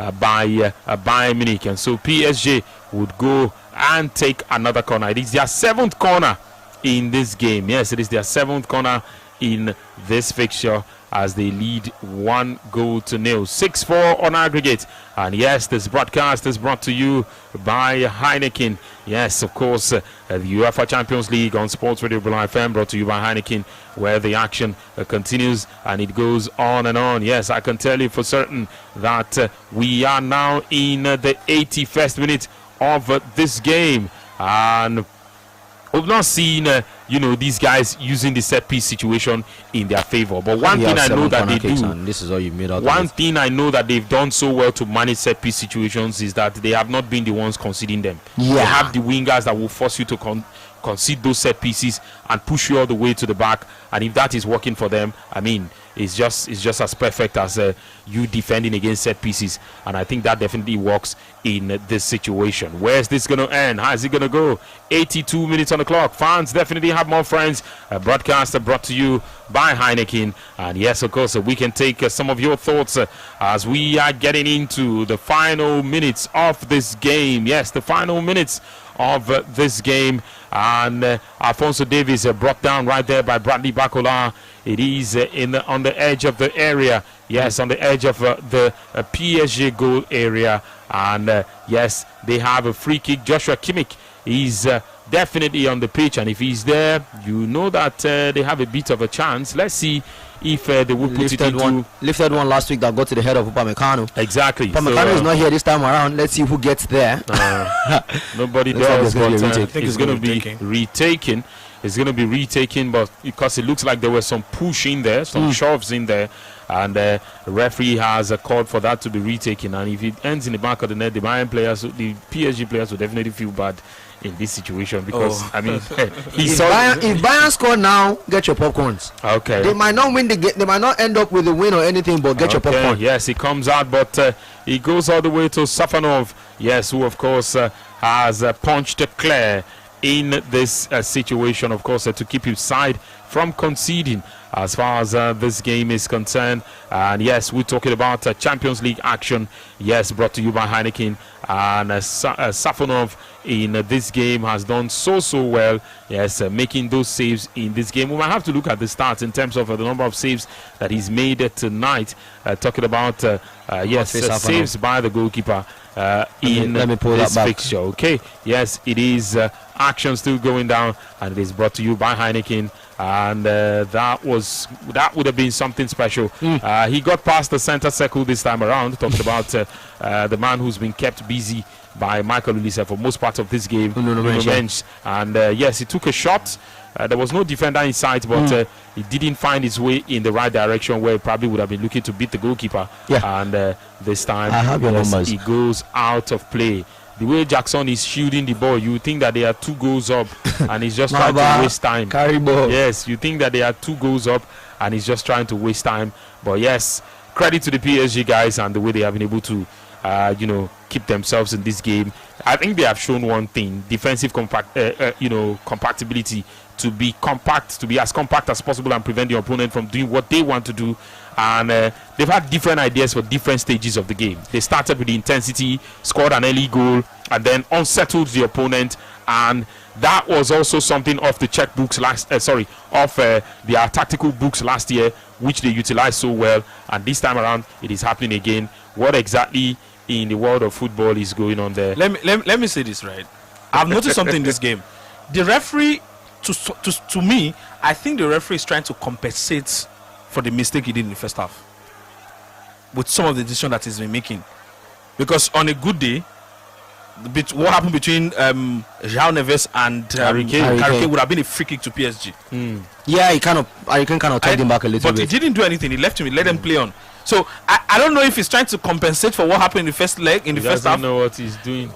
Bayern Munich, and so PSG would go and take another corner. It is their 7th corner in this game. Yes, it is their 7th corner in this fixture, as they lead 1-0. 6-4 on aggregate. And yes, this broadcast is brought to you by Heineken. Yes, of course, the UEFA Champions League on Sports Radio Bula FM, brought to you by Heineken, where the action continues and it goes on and on. Yes, I can tell you for certain that we are now in the 81st minute of this game, and we've not seen these guys using the set piece situation in their favor. But one thing I know that they do, this is all you made out. One thing I know that they've done so well to manage set piece situations is that they have not been the ones conceding them. Yeah. They have the wingers that will force you to concede those set pieces and push you all the way to the back. And if that is working for them, I mean, it's just as perfect as you defending against set pieces. And I think that definitely works in this situation. Where's this going to end? How is it going to go? 82 minutes on the clock. Fans definitely have more friends. A broadcaster brought to you by Heineken. And yes, of course, we can take some of your thoughts as we are getting into the final minutes of this game. Yes, the final minutes of this game. And Alphonso Davies brought down right there by Bradley Bacola. It is on the edge of the area. Yes, on the edge of the PSG goal area. And yes, they have a free kick. Joshua Kimmich is definitely on the pitch, and if he's there, you know that they have a bit of a chance. Let's see if they will put it into lifted one last week that got to the head of Upamecano. Exactly. Upamecano is not here this time around. Let's see who gets there. Nobody does, but I think it's going to be retaken. It's going to be retaken, but because it looks like there was some push in there, some shoves in there, and the referee has called for that to be retaken. And if it ends in the back of the net, the PSG players will definitely feel bad in this situation, because I mean, if Bayern score now, get your popcorns. Okay. They might not win the game. They might not end up with a win or anything, but get your popcorn. Yes, he comes out, but he goes all the way to Safanov. Yes, who of course has punched clear in this situation, of course, to keep his side from conceding as far as this game is concerned. And yes, we're talking about Champions League action. Yes, brought to you by Heineken. And Safanov in this game has done so well. Yes, making those saves in this game. We might have to look at the stats in terms of the number of saves that he's made tonight. Talking about saves by the goalkeeper in this fixture. Okay, yes, it is action still going down, and it is brought to you by Heineken. And that would have been something special. He got past the center circle this time around. Talking about the man who's been kept busy by Michael Olise for most parts of this game, Nuno Mendes. And yes, he took a shot. There was no defender in sight, but he didn't find his way in the right direction, where he probably would have been looking to beat the goalkeeper. Yeah. And this time, he goes out of play. The way Jackson is shielding the ball, you think that they are 2 goals up, and he's just trying to waste time. Carry ball. Yes, you think that they are 2 goals up, and he's just trying to waste time. But yes, credit to the PSG guys and the way they have been able to, keep themselves in this game. I think they have shown one thing: defensive compactability, to be compact, to be as compact as possible, and prevent the opponent from doing what they want to do. And they've had different ideas for different stages of the game. They started with the intensity, scored an early goal, and then unsettled the opponent, and that was also something off the checkbooks off their tactical books last year, which they utilized so well, and this time around it is happening again. What exactly in the world of football is going on there? Let me say this, right? I've noticed something in this game. The referee, to me, I think the referee is trying to compensate for the mistake he did in the first half with some of the decisions that he's been making. Because on a good day, what happened between João Neves and Harry Kane would have been a free kick to PSG. Yeah, Harry Kane kind of turned him back a little bit. But he didn't do anything. He left him. He let them play on. So I don't know if he's trying to compensate for what happened in the first leg, in the first half. He doesn't know what he's doing.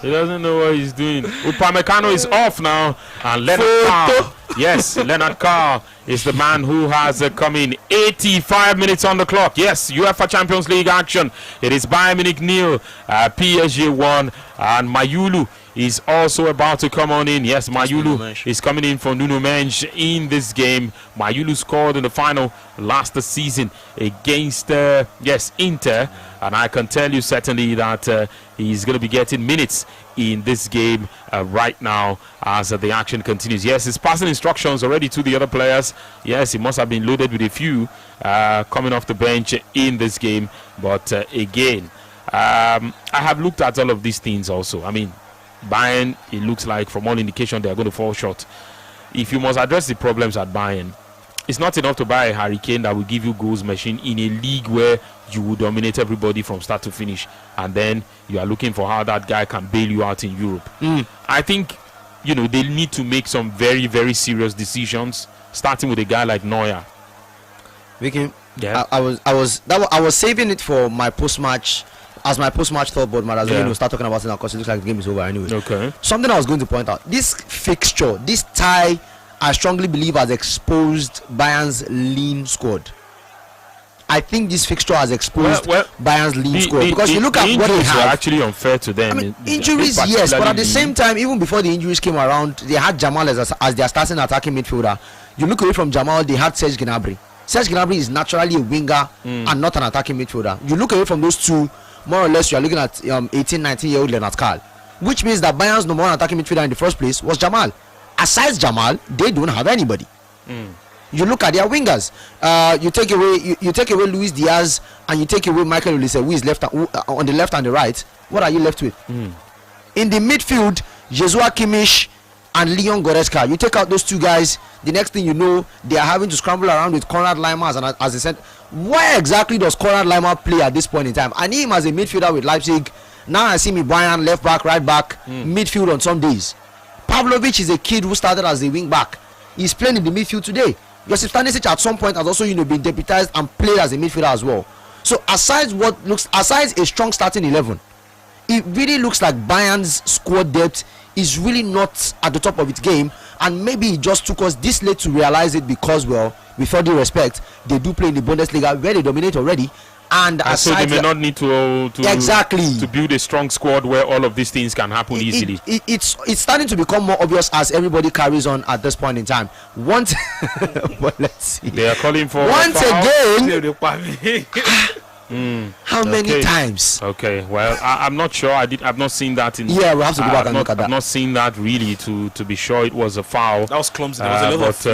He doesn't know what he's doing. Upamecano is off now, and Leonard Carr. Yes, Leonard Carr is the man who has come in. 85 minutes on the clock. Yes, UEFA Champions League action. It is Bayern Munich 0, PSG 1, and Mayulu is also about to come on in. Yes, Mayulu is coming in for Nuno Mendes in this game. Mayulu scored in the final last season against Inter, and I can tell you certainly that he's going to be getting minutes in this game right now as the action continues. Yes, he's passing instructions already to the other players. Yes, he must have been loaded with a few coming off the bench in this game. But again, I have looked at all of these things also. I mean, Bayern, it looks like from all indication they are going to fall short. If you must address the problems at Bayern, it's not enough to buy a Harry Kane that will give you goals machine in a league where you will dominate everybody from start to finish, and then you are looking for how that guy can bail you out in Europe. I think they need to make some very, very serious decisions, starting with a guy like Neuer. Yeah. I was saving it for my post-match. As my post-match thought board, we'll start talking about it now because it looks like the game is over anyway. Okay. Something I was going to point out: this fixture, this tie, I strongly believe has exposed Bayern's lean squad. I think this fixture has exposed Bayern's lean squad because you look at what they have. Were actually unfair to them. I mean, injuries, yes, but at the same time, even before the injuries came around, they had Jamal as their starting attacking midfielder. You look away from Jamal, they had Serge Gnabry. Serge Gnabry is naturally a winger and not an attacking midfielder. You look away from those two, more or less, you are looking at 18, 19-year-old Leonard Carl, which means that Bayern's number one attacking midfielder in the first place was Jamal. Aside Jamal, they don't have anybody. You look at their wingers. You take away Luis Diaz and you take away Michael Olise, who is left on the left and the right. What are you left with? In the midfield, Jesua Kimmich and Leon Goretzka. You take out those two guys, the next thing you know, they are having to scramble around with Konrad Laimer as I said. Where exactly does Konrad Laimer play at this point in time? I need him as a midfielder with Leipzig. Now I see me Bayern left back, right back, midfield on some days. Pavlovic is a kid who started as a wing back. He's playing in the midfield today. Josip Stanisic at some point has also been deputized and played as a midfielder as well. So aside a strong starting 11, it really looks like Bayern's squad depth is really not at the top of its game, and maybe it just took us this late to realize it because, well, with all due respect, they do play in the Bundesliga where they dominate already. And so they may not need to build a strong squad where all of these things can happen easily. It's starting to become more obvious as everybody carries on at this point in time. Well, let's see. They are calling for once again. How many times? Okay, well, I'm not sure. I've not seen that in. Yeah, we'll have to go back and look at that. I've not seen that really to be sure it was a foul. That was clumsy. There was a lot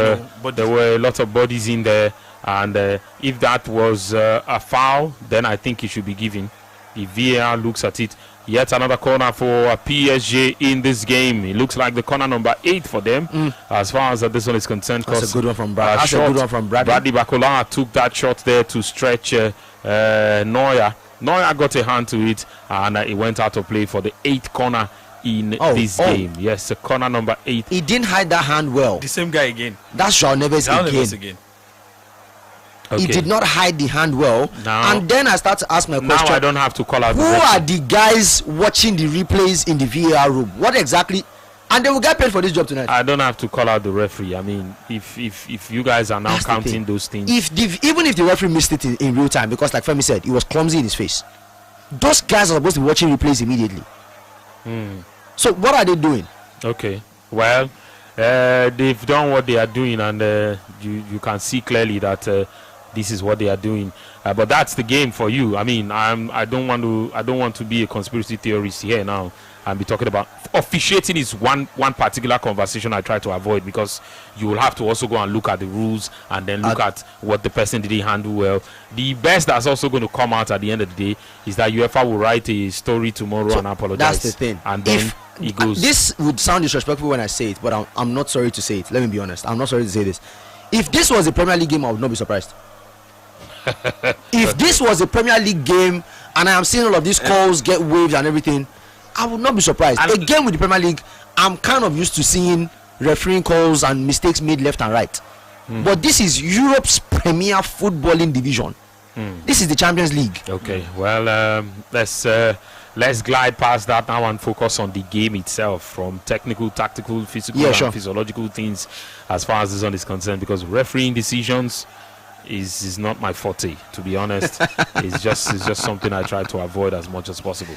of there were a lot of bodies in there. And if that was a foul, then I think it should be given. If VAR looks at it, yet another corner for PSG in this game. It looks like the corner number 8 for them, as far as this one is concerned. That's a good one from Brad. That's a good one from Bradley. Bradley Bacola took that shot there to stretch Neuer. Neuer got a hand to it, and it went out of play for the 8th corner in this game. Yes, corner number 8. He didn't hide that hand well. The same guy again. That's João Neves again. Okay. He did not hide the hand well. Now, and then I start to ask my question. Now I don't have to call out. Who are the guys watching the replays in the VAR room? What exactly? And they will get paid for this job tonight. I don't have to call out the referee. I mean, if you guys are now counting those things. Even if the referee missed it in real time, because like Femi said, it was clumsy in his face. Those guys are supposed to be watching replays immediately. So what are they doing? Okay. Well, they've done what they are doing, and you can see clearly that this is what they are doing. But that's the game for you. I mean, I don't want to be a conspiracy theorist here now and be talking about officiating is one particular conversation I try to avoid, because you will have to also go and look at the rules and then look at what the person didn't handle well. The best that's also going to come out at the end of the day is that UEFA will write a story tomorrow and apologize. That's the thing. And then it goes. This would sound disrespectful when I say it, but I'm not sorry to say it. Let me be honest. I'm not sorry to say this. If this was a Premier League game, I would not be surprised. If this was a Premier League game and I am seeing all of these calls get waived and everything, I would not be surprised. And again, with the Premier League, I'm kind of used to seeing refereeing calls and mistakes made left and right. But this is Europe's premier footballing division. This is the Champions League. Okay, well, let's glide past that now and focus on the game itself, from technical, tactical, physical, and physiological things as far as this one is concerned, because refereeing decisions is not my forte, to be honest. It's just something I try to avoid as much as possible.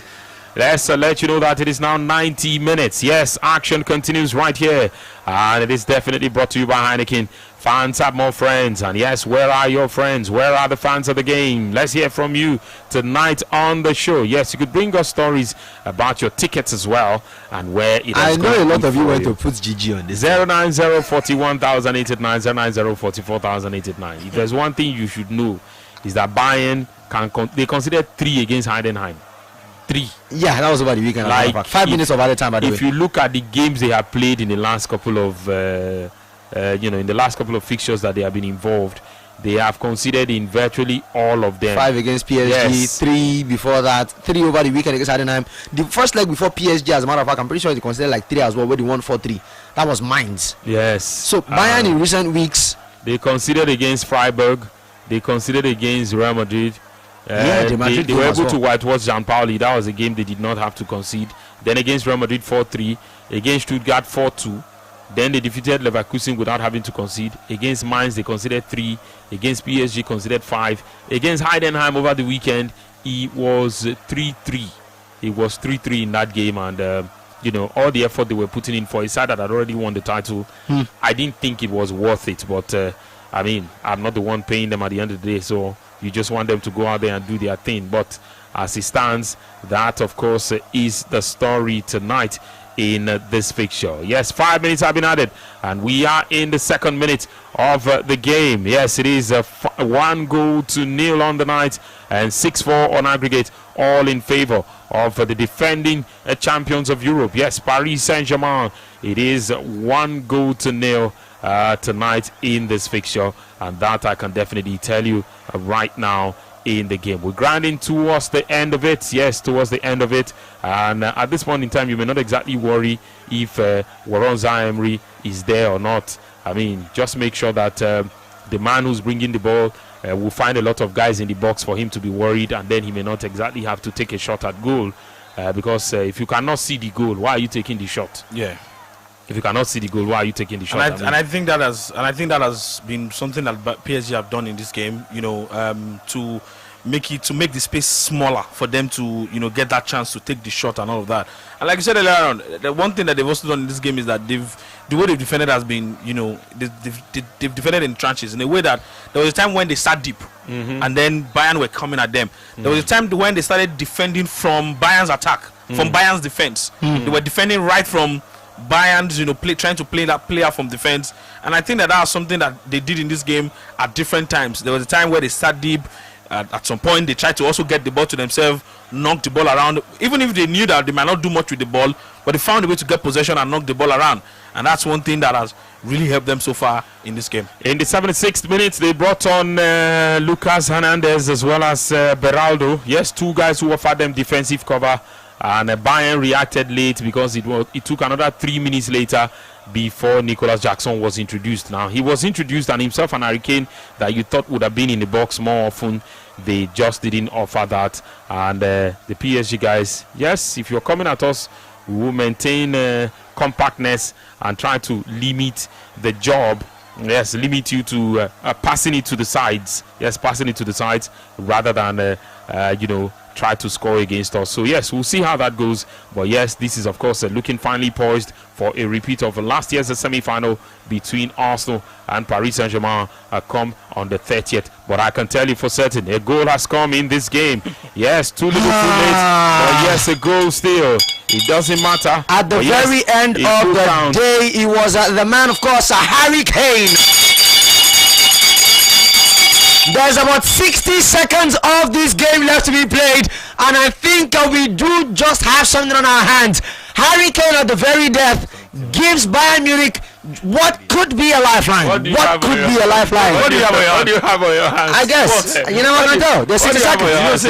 Let's let you know that it is now 90 minutes. Yes, action continues right here, and it is definitely brought to you by Heineken. Fans have more friends, and yes, where are your friends? Where are the fans of the game? Let's hear from you tonight on the show. Yes, you could bring us stories about your tickets as well, and where it has I know a lot of you went to put GG on this. 090-41,889, 090-44,889. If there's one thing you should know, is that Bayern they considered 3 against Heidenheim. 3. Yeah, that was over the weekend. Like 5 minutes of other time. By the way, if you look at the games they have played in the last couple of, in the last couple of fixtures that they have been involved, they have conceded in virtually all of them. 5 against PSG, 3 before that, 3 over the weekend against Heidenheim. The first leg before PSG, as a matter of fact, I'm pretty sure they considered like 3 as well, where they won 4-3. That was Mainz. Yes. So Bayern in recent weeks, they conceded against Freiburg. They conceded against Real Madrid. They were able to whitewash Gianpaoli. That was a game they did not have to concede. Then against Real Madrid 4-3, against Stuttgart 4-2. Then they defeated Leverkusen without having to concede. Against Mainz they conceded 3. Against PSG conceded 5. Against Heidenheim over the weekend it was 3-3. It was 3-3 in that game, and all the effort they were putting in for a side that had already won the title, I didn't think it was worth it. But I mean, I'm not the one paying them at the end of the day, so you just want them to go out there and do their thing. But as it stands, that of course is the story tonight in this fixture. Yes, 5 minutes have been added, and we are in the second minute of the game. Yes, it is 1-0 on the night and 6-4 on aggregate, all in favor of the defending champions of Europe. Yes, Paris Saint-Germain. It is 1-0 tonight in this fixture, and that I can definitely tell you right now in the game. We're grinding towards the end of it. Yes, towards the end of it. And at this point in time, you may not exactly worry if Warren Zaïre-Emery is there or not. I mean, just make sure that the man who's bringing the ball will find a lot of guys in the box for him to be worried, and then he may not exactly have to take a shot at goal, because if you cannot see the goal, why are you taking the shot? Yeah. If you cannot see the goal, why are you taking the shot? And I think that has been something that PSG have done in this game. To make the space smaller for them to get that chance to take the shot and all of that. And like you said earlier on, the one thing that they've also done in this game is that the way they've defended has been they've defended in trenches in a way that there was a time when they sat deep and then Bayern were coming at them. There was a time when they started defending from Bayern's attack, from Bayern's defense. They were defending right from Bayern's, trying to play out from defense, and I think that was something that they did in this game at different times. There was a time where they sat deep. At some point, they tried to also get the ball to themselves, knock the ball around, even if they knew that they might not do much with the ball, but they found a way to get possession and knock the ball around, and that's one thing that has really helped them so far in this game. In the 76th minute, they brought on Lucas Hernandez as well as Beraldo. Yes, 2 guys who offered them defensive cover. And Bayern reacted late because it took another 3 minutes later before Nicolas Jackson was introduced. Now, he was introduced, and himself and Heineken that you thought would have been in the box more often, they just didn't offer that. And the PSG guys, yes, if you're coming at us, we will maintain compactness and try to limit the job yes, limit you to passing it to the sides. Yes, passing it to the sides rather than try to score against us. So yes, we'll see how that goes. But yes, this is of course looking finely poised for a repeat of last year's semi-final between Arsenal and Paris Saint-Germain come on the 30th. But I can tell you for certain, a goal has come in this game. Yes, too little, too late. But yes, a goal still. It doesn't matter. At the very end of the day, it was the man, of course, Harry Kane. There's about 60 seconds of this game left to be played, and I think we do just have something on our hands. Harry Kane at the very death gives Bayern Munich what could be a lifeline. What do you have on your hands? I guess. You know what I know? There's 60 seconds.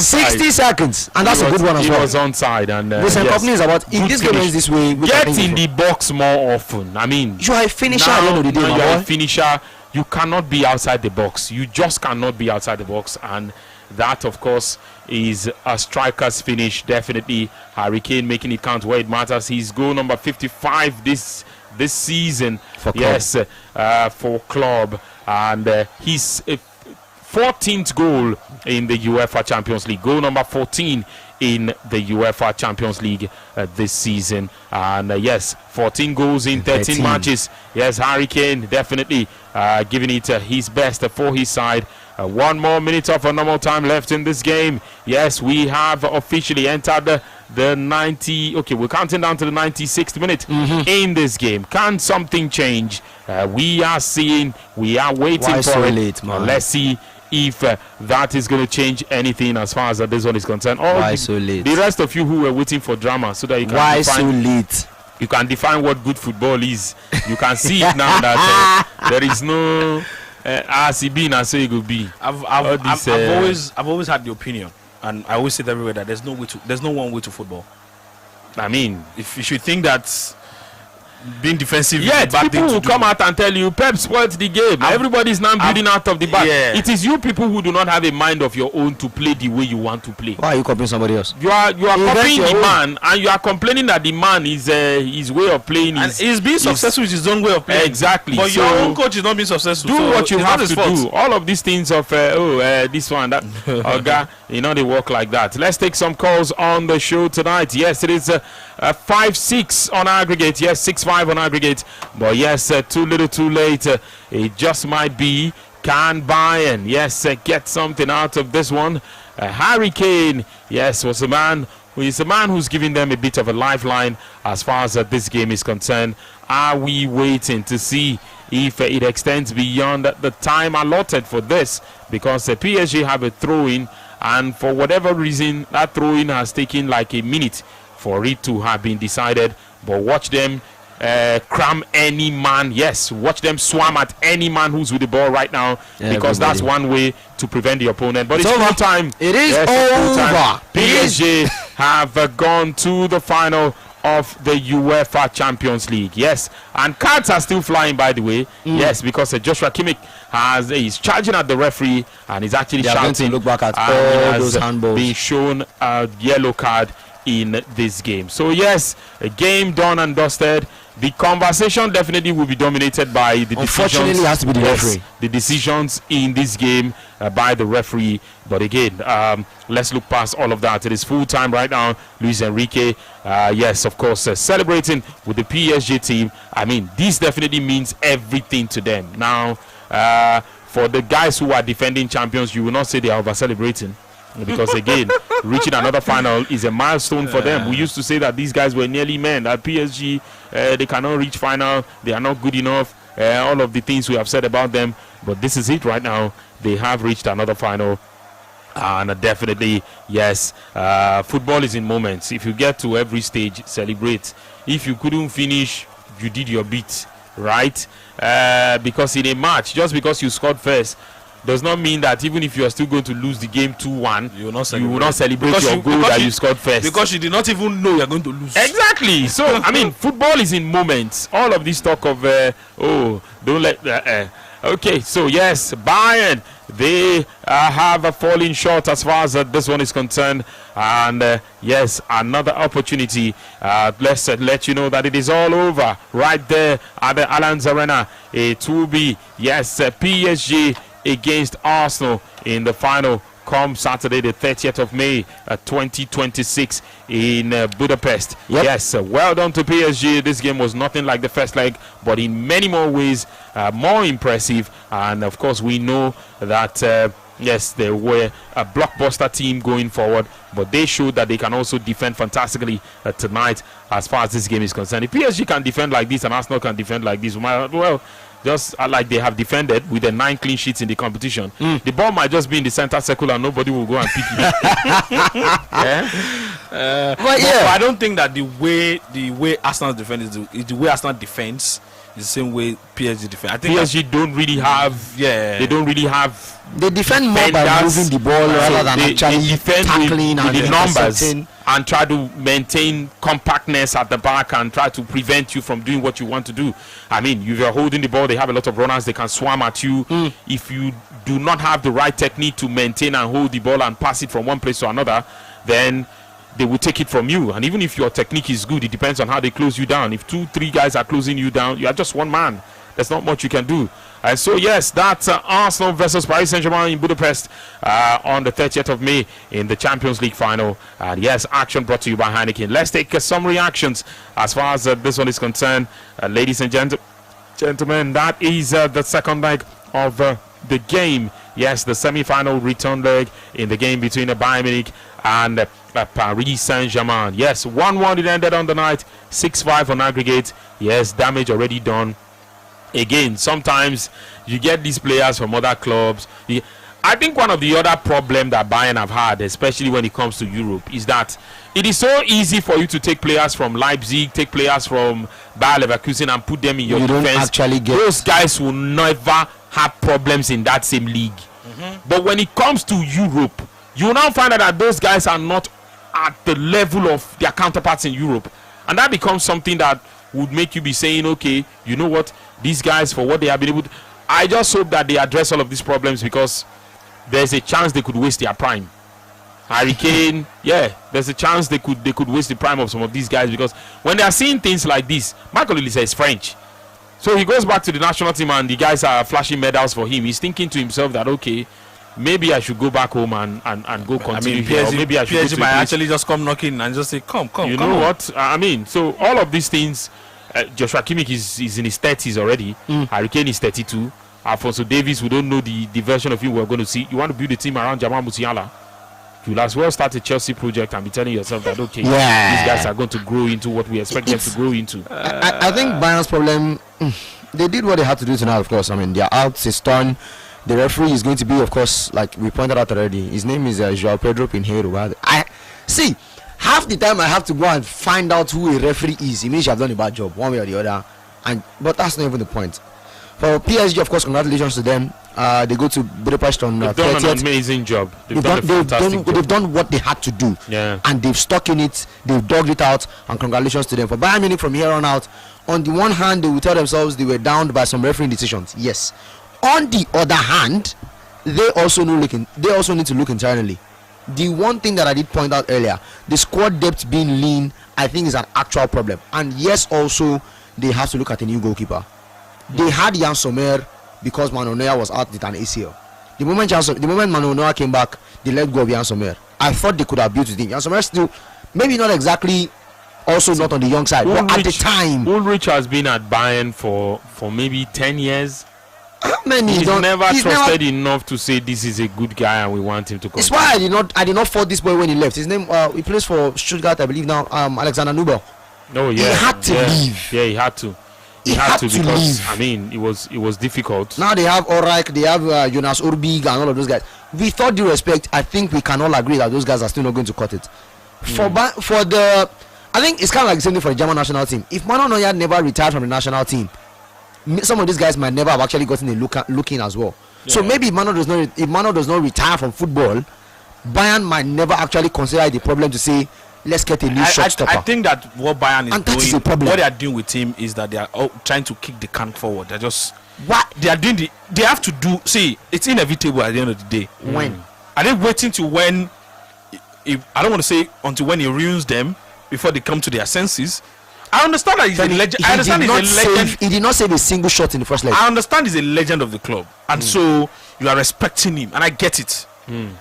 60 seconds. And that's a good one as well. He was onside. And listen, company is about, if this game ends this way, get in the box more often. I mean, you are a finisher at the end of the day, you are a finisher. You cannot be outside the box. You just cannot be outside the box. And that, of course, is a striker's finish. Definitely Harry Kane making it count where it matters. He's goal number 55 this season. For club. And his 14th goal in the UEFA Champions League. Goal number 14 in the UEFA Champions League this season. And yes, 14 goals in 13 matches. Yes, Harry Kane definitely giving it his best for his side. 1 more minute of a normal time left in this game. Yes, we have officially entered the 90. Okay, we're counting down to the 96th minute in this game. Can something change? We are waiting for it. Late, man? Let's see if that is going to change anything as far as this one is concerned. Why so late? The rest of you who were waiting for drama, so that you can Why so late? You can define what good football is. You can see it now that there is no as it be and so it will be. I've always had the opinion, and I always say it everywhere, that there's no one way to football. I mean, if you should think that being defensive, people will come out and tell you Pep spoiled the game. Everybody's now building out of the back. It is you people who do not have a mind of your own to play the way you want to play. Why are you copying somebody else? You are copying the man, and you are complaining that the man is his way of playing and he's being successful with his own way of playing. Exactly. But your own coach is not being successful. Do what you have to do. All of these things of this one, that they work like that. Let's take some calls on the show tonight. Yes, it is 5-6 on aggregate. Yes, 6-5 on aggregate. But yes, too little, too late. It just might be. Can Bayern, yes, get something out of this one? Harry Kane, yes, was a man who's giving them a bit of a lifeline as far as this game is concerned. Are we waiting to see if it extends beyond the time allotted for this? Because the PSG have a throw-in, and for whatever reason, that throw-in has taken like a minute for it to have been decided. But watch them cram any man. Yes, watch them swam at any man who's with the ball right now, because that's one way to prevent the opponent. But it's full time. It is over. PSG have gone to the final of the UEFA Champions League. Yes, and cards are still flying, by the way. Yes, because Joshua Kimmich is charging at the referee and is actually shouting. To look back at all those handballs. Being shown a yellow card in this game. So yes, a game done and dusted. The conversation definitely will be dominated by the decisions. Unfortunately, it has to be the referee. The decisions in this game by the referee. But again, let's look past all of that. It is full time right now. Luis Enrique, yes, of course, celebrating with the PSG team. I mean, this definitely means everything to them. Now, for the guys who are defending champions, you will not say they are over celebrating. Because again, reaching another final is a milestone for them. We used to say that these guys were nearly men. At PSG, they cannot reach final. They are not good enough. All of the things we have said about them. But this is it right now. They have reached another final. And definitely, yes, football is in moments. If you get to every stage, celebrate. If you couldn't finish, you did your bit, right? Because in a match, just because you scored first, does not mean that even if you are still going to lose the game 2-1, you will not celebrate your goal that you scored first. Because you did not even know you are going to lose. Exactly. So, I mean, football is in moments. All of this talk of, don't let... Okay, so yes, Bayern, they have a falling short as far as this one is concerned. And yes, another opportunity. Let's let you know that it is all over right there at the Allianz Arena. It will be, yes, PSG against Arsenal in the final come Saturday, the 30th of May, 2026 in Budapest. Yep. Yes, well done to PSG. This game was nothing like the first leg, but in many more ways, more impressive. And of course, we know that yes, they were a blockbuster team going forward, but they showed that they can also defend fantastically tonight as far as this game is concerned. If PSG can defend like this and Arsenal can defend like this, well, just like they have defended with the 9 clean sheets in the competition, the ball might just be in the center circle and nobody will go and pick it. But I don't think that the way Arsenal defends is the way Arsenal defends is the same way PSG defend. I think PSG don't really have. They don't really have. They defend more by moving the ball rather than actually defend tackling with and the numbers and try to maintain compactness at the back and try to prevent you from doing what you want to do. I mean, if you're holding the ball, they have a lot of runners. They can swam at you. If you do not have the right technique to maintain and hold the ball and pass it from one place to another, then they will take it from you. And even if your technique is good, it depends on how they close you down. If 2-3 guys are closing you down, you are just one man. There's not much you can do. And so yes, that's Arsenal versus Paris Saint-Germain in Budapest on the 30th of May in the Champions League final. And yes, action brought to you by Heineken. Let's take some reactions as far as this one is concerned. Ladies and gentlemen, that is the second leg of the game. Yes, the semi-final return leg in the game between Bayern Munich and Paris Saint-Germain. Yes, 1-1 it ended on the night, 6-5 on aggregate. Yes, damage already done. Again, sometimes you get these players from other clubs. I think one of the other problems that Bayern have had, especially when it comes to Europe, is that it is so easy for you to take players from Leipzig, take players from Bayer Leverkusen and put them in your defense. Don't actually get those guys will never have problems in that same league. But when it comes to Europe, you will now find out that those guys are not at the level of their counterparts in Europe. And that becomes something that would make you be saying, okay, you know what, these guys, for what they have been able to, I just hope that they address all of these problems, because there's a chance they could waste their prime. HEINEKEN, there's a chance they could waste the prime of some of these guys, because when they are seeing things like this, Michael Olise is French, so he goes back to the national team and the guys are flashing medals for him. He's thinking to himself that, okay, maybe I should go back home and go continue here. Or maybe I should PSG might actually just come knocking and just say, come. You know what? I mean, so all of these things, Joshua Kimmich is in his 30s already. HEINEKEN is 32. Alphonso Davies, we don't know the version of him we're going to see. You want to build a team around Jamal Musiala, you'll as well start a Chelsea project and be telling yourself that, okay, these guys are going to grow into what we expect them to grow into. I think Bayern's problem, they did what they had to do tonight, of course. I mean, they're out, it's done. The referee is going to be, of course, like we pointed out already, his name is João Pedro Pinheiro. I see, half the time I have to go and find out who a referee is. It means you have done a bad job, one way or the other. But that's not even the point. For PSG, of course, congratulations to them. They go to Budapest on they've done an amazing job. They've done what they had to do. And they've stuck in it. They've dogged it out. And congratulations to them. For Bayern Munich, from here on out, on the one hand, they will tell themselves they were downed by some refereeing decisions. Yes. On the other hand, they also need to look internally. The one thing that I did point out earlier, the squad depth being lean, I think is an actual problem. And yes, also they have to look at a new goalkeeper. They had Jan Sommer because Manuel Neuer was out with an ACL. The moment Manuel Neuer came back, they let go of Jan Sommer. I thought they could have built with him. Jan Sommer still, maybe not exactly, also not on the young side, but at the time. Ulrich has been at Bayern for maybe 10 years. He's never trusted enough to say this is a good guy and we want him to come. That's why I did not fault this boy when he left. His name, he plays for Stuttgart, I believe now. Alexander Nubel. Oh yeah, he had to leave. Yeah, he had to. He had to because leave. I mean, it was difficult. Now they have Ulreich, they have Jonas Urbig and all of those guys. With all due respect, I think we can all agree that those guys are still not going to cut it. I think it's kind of like the same thing for the German national team. If Manuel Neuer never retired from the national team, some of these guys might never have actually gotten a look in as well. So maybe if Manuel does not retire from football, Bayern might never actually consider it a problem to say let's get a new shot stopper. I think that what Bayern is And that is doing, a problem. what they are doing with him is that they are trying to kick the can forward. They're just they are doing they have to do. See, it's inevitable at the end of the day. When are they waiting to when? I don't want to say until when he ruins them before they come to their senses. I understand that he's a legend. I understand he's a legend. He did not save a single shot in the first leg. I understand he's a legend of the club, and so you are respecting him, and I get it.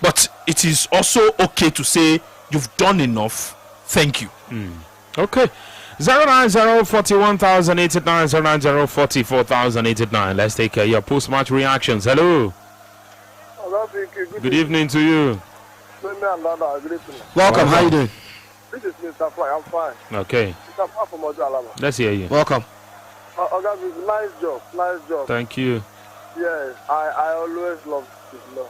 But it is also okay to say you've done enough. Thank you. Okay. 090-41,089, 090-44,089. Let's take your post-match reactions. Hello. Good evening to you. Welcome. How you doing? This is Mr. Fly. I'm fine. Okay. Mr. Fly from Ojalaba. Let's hear you. Welcome. Nice job. Nice job. Thank you. Yes, I always love this law.